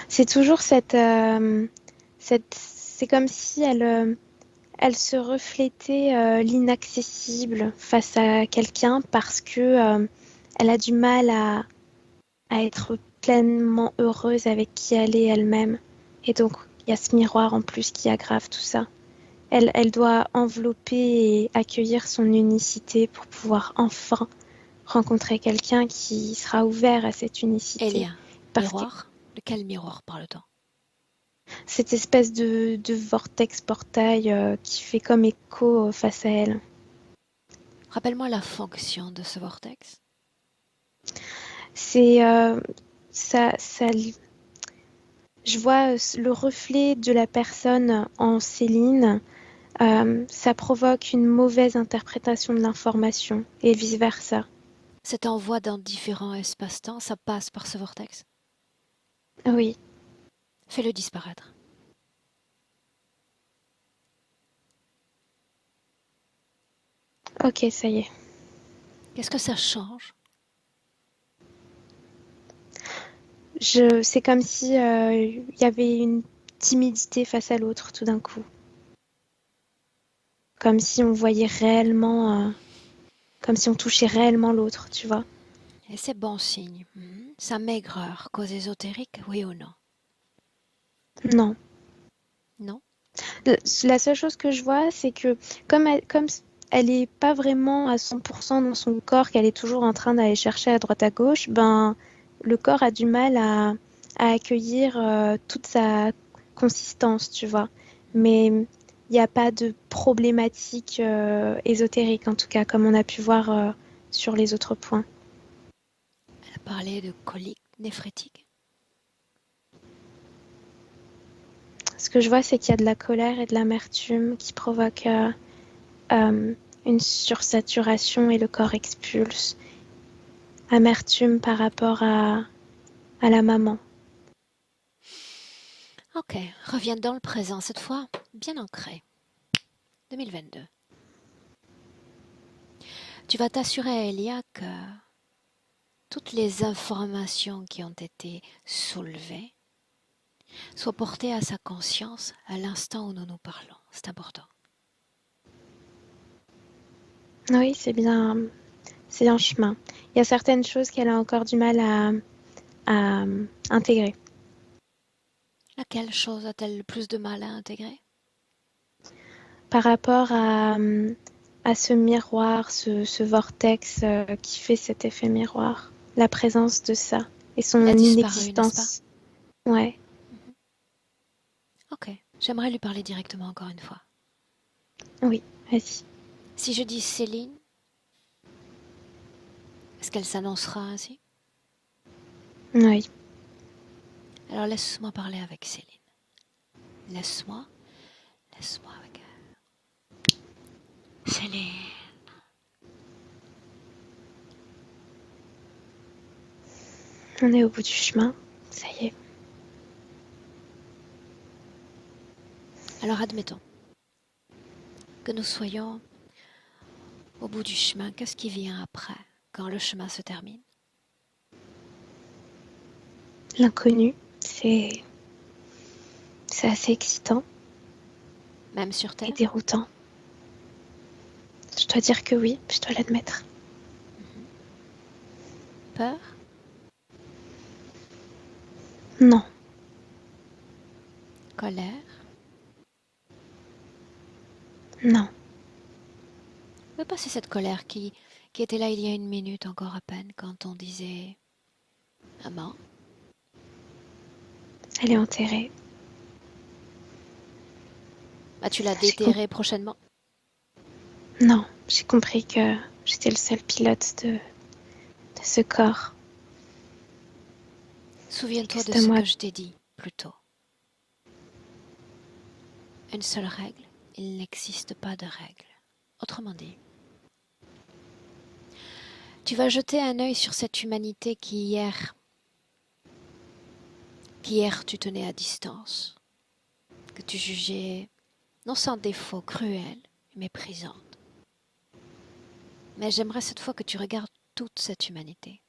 C'est toujours c'est comme si elle se reflétait l'inaccessible face à quelqu'un parce que elle a du mal à être pleinement heureuse avec qui elle est elle-même. Et donc, il y a ce miroir en plus qui aggrave tout ça. Elle doit envelopper et accueillir son unicité pour pouvoir enfin rencontrer quelqu'un qui sera ouvert à cette unicité. Elia, Parce que miroir? De quel miroir parle-t-on? cette espèce de vortex portail qui fait comme écho face à elle. Rappelle-moi la fonction de ce vortex. C'est ça, je vois le reflet de la personne en Céline. Ça provoque une mauvaise interprétation de l'information et vice-versa. Cet envoi dans différents espaces-temps, ça passe par ce vortex. Oui, Fais-le disparaître. ok, ça y est. Qu'est-ce que ça change? C'est comme si y avait une timidité face à l'autre tout d'un coup. Comme si on voyait réellement, comme si on touchait réellement l'autre, tu vois. Et c'est bon signe. Ça maigreur, cause ésotérique, oui ou non? Non. Non? La seule chose que je vois, c'est que comme elle est pas vraiment à 100% dans son corps, qu'elle est toujours en train d'aller chercher à droite à gauche, ben le corps a du mal à accueillir toute sa consistance, tu vois. Mais il n'y a pas de problématique ésotérique, en tout cas, comme on a pu voir sur les autres points. Elle a parlé de colique néphrétique. Ce que je vois, c'est qu'il y a de la colère et de l'amertume qui provoquent une sursaturation et le corps expulse. Amertume par rapport à la maman. Ok, reviens dans le présent, cette fois bien ancré. 2022. Tu vas t'assurer, Elia, que toutes les informations qui ont été soulevées soient portées à sa conscience à l'instant où nous nous parlons. C'est important. Oui, c'est un chemin. Il y a certaines choses qu'elle a encore du mal à intégrer. Laquelle chose a-t-elle le plus de mal à intégrer? Par rapport à ce miroir, ce vortex qui fait cet effet miroir. La présence de ça et son Il a disparu, n'est-ce pas? inexistence. Ouais, Ok, j'aimerais lui parler directement encore une fois. oui, vas-y. Si je dis Céline, est-ce qu'elle s'annoncera ainsi? Oui. Alors laisse-moi parler avec Céline. Laisse-moi avec elle. Céline. On est au bout du chemin. Ça y est. Alors admettons que nous soyons au bout du chemin. Qu'est-ce qui vient après, quand le chemin se termine? L'inconnu, c'est assez excitant Même sur et Terre? déroutant. Je dois dire que oui, je dois l'admettre. Peur? Non, Colère? non. Où est passée cette colère qui était là il y a une minute encore à peine quand on disait maman? Elle est enterrée. Tu la J'ai com- déterrée prochainement? Non, j'ai compris que j'étais le seul pilote de ce corps. Et que Souviens-toi de c'est à ce moi. que je t'ai dit plus tôt. Une seule règle, il n'existe pas de règle. Autrement dit, tu vas jeter un œil sur cette humanité qu'hier tu tenais à distance, que tu jugeais non sans défaut, cruelle et méprisante. Mais j'aimerais cette fois que tu regardes toute cette humanité,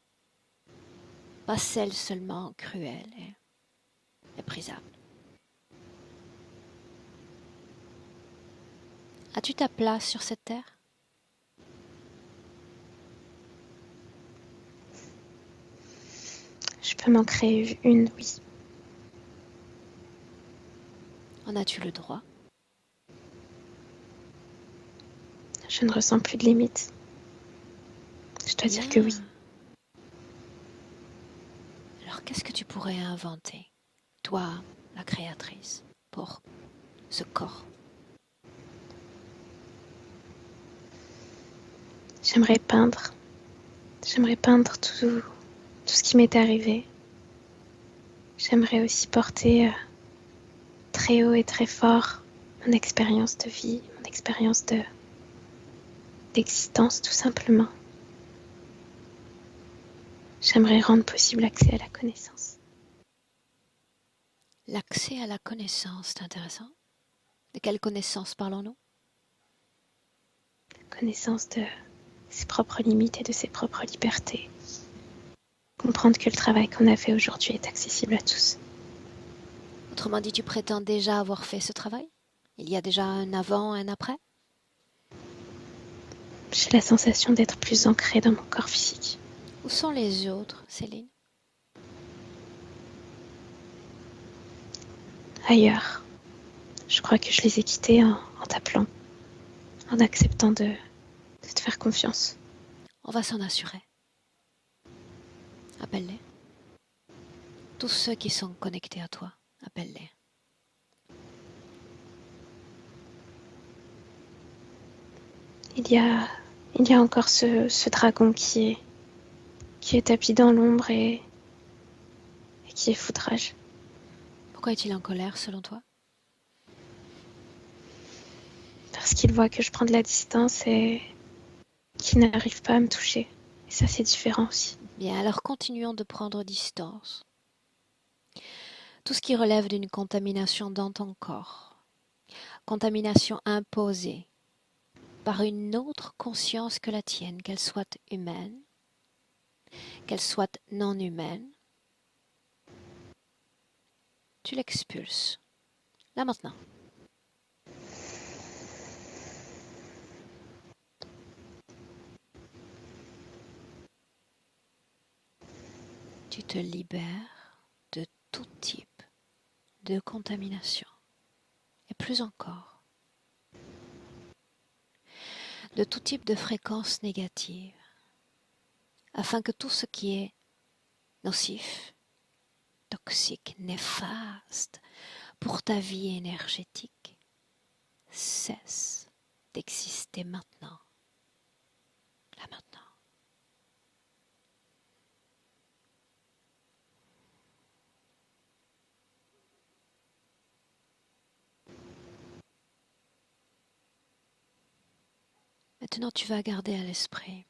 pas celle seulement cruelle et méprisable. As-tu ta place sur cette terre? Je peux m'en créer une, oui. En as-tu le droit? Je ne ressens plus de limites. Je dois dire que oui. Alors qu'est-ce que tu pourrais inventer, toi, la créatrice, pour ce corps? J'aimerais peindre. J'aimerais peindre tout ce qui m'est arrivé. J'aimerais aussi porter très haut et très fort mon expérience de vie, mon expérience d'existence tout simplement. J'aimerais rendre possible l'accès à la connaissance. L'accès à la connaissance, c'est intéressant. De quelle connaissance parlons-nous? Connaissance de ses propres limites et de ses propres libertés. Comprendre que le travail qu'on a fait aujourd'hui est accessible à tous. Autrement dit, tu prétends déjà avoir fait ce travail? Il y a déjà un avant, un après? J'ai la sensation d'être plus ancrée dans mon corps physique. Où sont les autres, Céline? Ailleurs. Je crois que je les ai quittés en t'appelant, en acceptant de te faire confiance. On va s'en assurer. Appelle-les. Tous ceux qui sont connectés à toi, appelle-les. Il y a encore ce dragon qui est tapis dans l'ombre et qui est foudrage. Pourquoi est-il en colère selon toi? Parce qu'il voit que je prends de la distance et qu'il n'arrive pas à me toucher. Et ça, c'est différent aussi. Bien, alors continuons de prendre distance. Tout ce qui relève d'une contamination dans ton corps, contamination imposée par une autre conscience que la tienne, qu'elle soit humaine, qu'elle soit non humaine, tu l'expulses. Là maintenant. Tu te libères de tout type de contamination. Et plus encore, de tout type de fréquences négatives, afin que tout ce qui est nocif, toxique, néfaste pour ta vie énergétique cesse d'exister maintenant, là maintenant. Maintenant, tu vas garder à l'esprit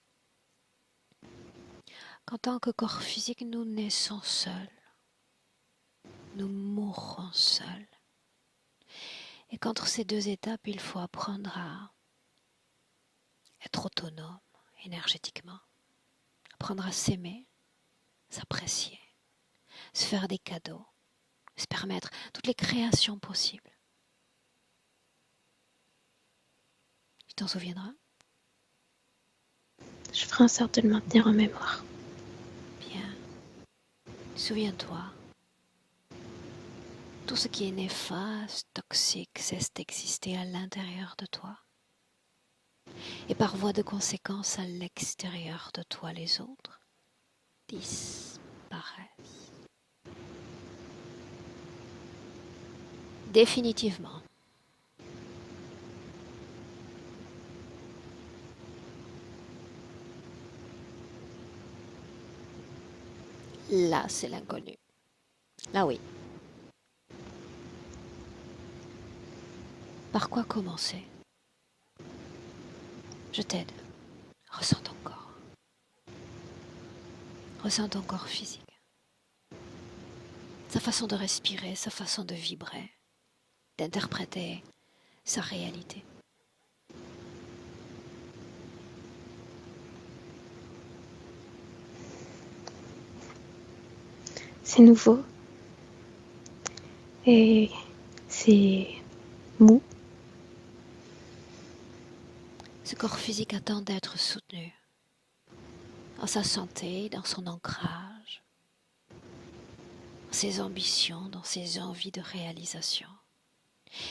qu'en tant que corps physique, nous naissons seuls, nous mourrons seuls, et qu'entre ces deux étapes, il faut apprendre à être autonome énergétiquement, apprendre à s'aimer, s'apprécier, se faire des cadeaux, se permettre toutes les créations possibles. Tu t'en souviendras? Je ferai en sorte de le maintenir en mémoire. Bien. Souviens-toi, tout ce qui est néfaste, toxique, cesse d'exister à l'intérieur de toi. Et par voie de conséquence, à l'extérieur de toi, les autres disparaissent. Définitivement. Là, c'est l'inconnu. Là, oui. Par quoi commencer? Je t'aide. Ressens ton corps. Ressens ton corps physique. Sa façon de respirer, sa façon de vibrer, d'interpréter sa réalité. C'est nouveau et c'est mou. Ce corps physique attend d'être soutenu dans sa santé, dans son ancrage, dans ses ambitions, dans ses envies de réalisation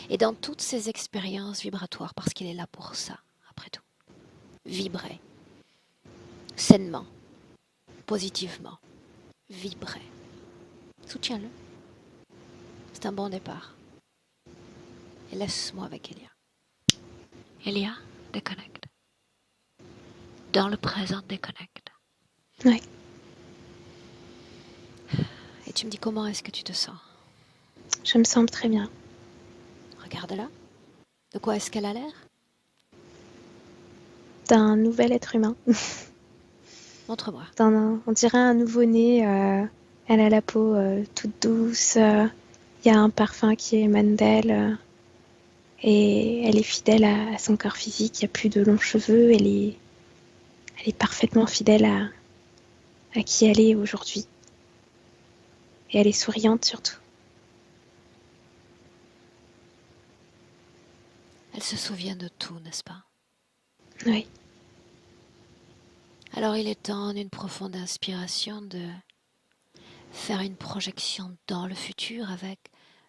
et dans toutes ses expériences vibratoires parce qu'il est là pour ça, après tout. Vibrer, sainement, positivement, vibrer. Soutiens-le. C'est un bon départ. Et laisse-moi avec Elia. Elia, déconnecte. Dans le présent, déconnecte. Ouais. Et tu me dis comment est-ce que tu te sens? Je me sens très bien. Regarde-la. De quoi est-ce qu'elle a l'air? D'un nouvel être humain. Montre-moi. On dirait un nouveau-né. Elle a la peau toute douce. Il y a un parfum qui émane d'elle. Et elle est fidèle à son corps physique. Il n'y a plus de longs cheveux. Elle est parfaitement fidèle à qui elle est aujourd'hui. Et elle est souriante surtout. Elle se souvient de tout, n'est-ce pas? Oui. Alors il est temps d'une profonde inspiration de faire une projection dans le futur avec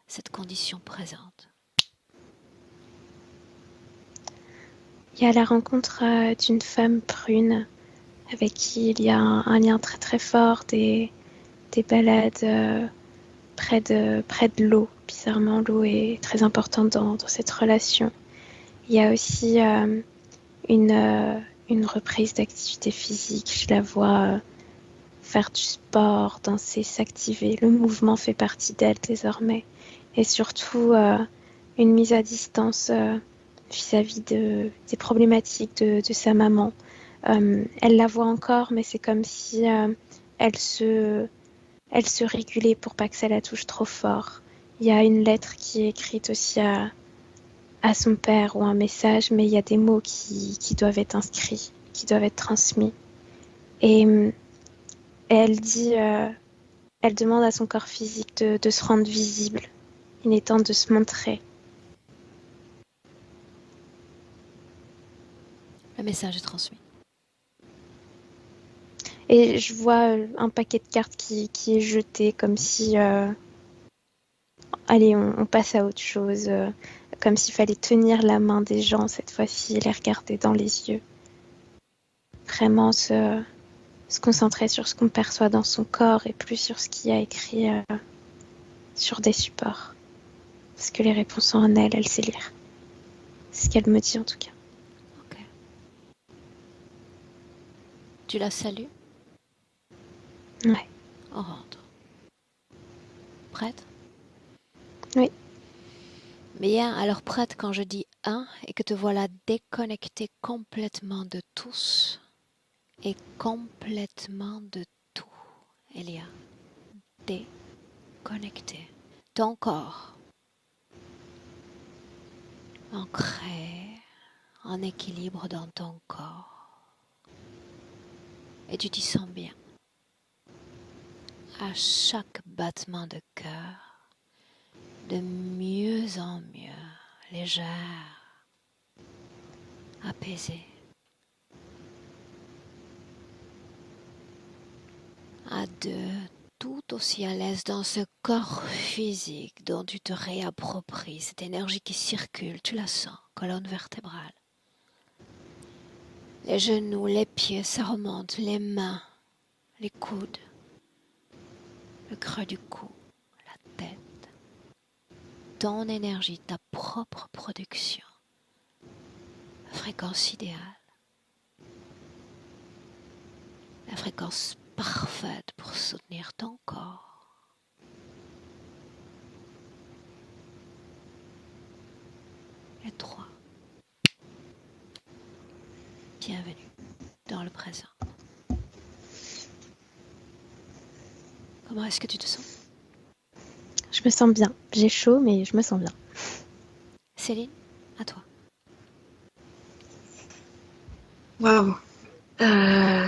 cette condition présente. Il y a la rencontre d'une femme brune avec qui il y a un lien très très fort, des balades près de l'eau. Bizarrement, l'eau est très importante dans cette relation. Il y a aussi une, euh, une reprise d'activité physique. Je la vois faire du sport, danser, s'activer. Le mouvement fait partie d'elle désormais. Et surtout, une mise à distance vis-à-vis des problématiques de sa maman. Elle la voit encore, mais c'est comme si elle se, elle se régulait pour pas que ça la touche trop fort. Il y a une lettre qui est écrite aussi à son père ou un message, mais il y a des mots qui doivent être inscrits, qui doivent être transmis. Et elle dit, elle demande à son corps physique de se rendre visible. Il est temps de se montrer. Le message est transmis. Et je vois un paquet de cartes qui est jeté comme si, allez, on passe à autre chose, comme s'il fallait tenir la main des gens cette fois-ci et les regarder dans les yeux. Vraiment se concentrer sur ce qu'on perçoit dans son corps et plus sur ce qu'il y a écrit sur des supports. Parce que les réponses sont en elle, elle sait lire. C'est ce qu'elle me dit en tout cas. Ok. Tu la salues? Ouais. On rentre. Prête? Oui. Bien, alors prête quand je dis 1 et que te voilà déconnecté complètement de tous et complètement de tout. Elia, déconnecté. Ton corps ancré, en équilibre dans ton corps. Et tu t'y sens bien. À chaque battement de cœur, de mieux en mieux, légère, apaisée. À deux, tout aussi à l'aise dans ce corps physique dont tu te réappropries, cette énergie qui circule, tu la sens, colonne vertébrale. Les genoux, les pieds, ça remonte, les mains, les coudes, le creux du cou, la tête. Ton énergie, ta propre production, la fréquence idéale, la fréquence parfaite pour soutenir ton corps. Bienvenue dans le présent. Comment est-ce que tu te sens? Je me sens bien. J'ai chaud, mais je me sens bien. Céline, à toi. Waouh. Euh,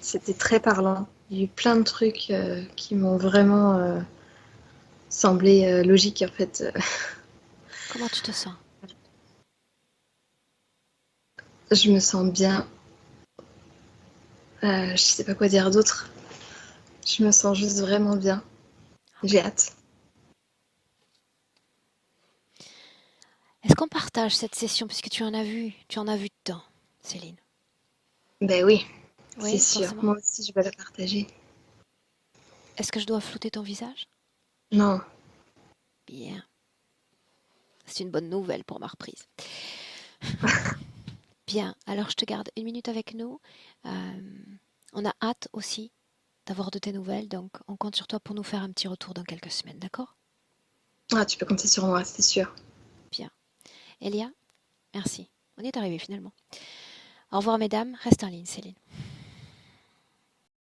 C'était très parlant. Il y a eu plein de trucs qui m'ont vraiment semblé logiques en fait. Comment tu te sens? Je me sens bien. Je sais pas quoi dire d'autre. Je me sens juste vraiment bien. Ok. J'ai hâte. Est-ce qu'on partage cette session puisque tu en as vu dedans, Céline? Ben oui, c'est Oui, sûr. forcément. Moi aussi, je vais la partager. Est-ce que je dois flouter ton visage? Non. Bien. C'est une bonne nouvelle pour ma reprise. Bien, alors je te garde une minute avec nous. On a hâte aussi d'avoir de tes nouvelles, donc on compte sur toi pour nous faire un petit retour dans quelques semaines, d'accord? Ah, tu peux compter sur moi, c'est sûr. Bien. Elia, merci. On y est arrivé finalement. Au revoir mesdames, reste en ligne Céline.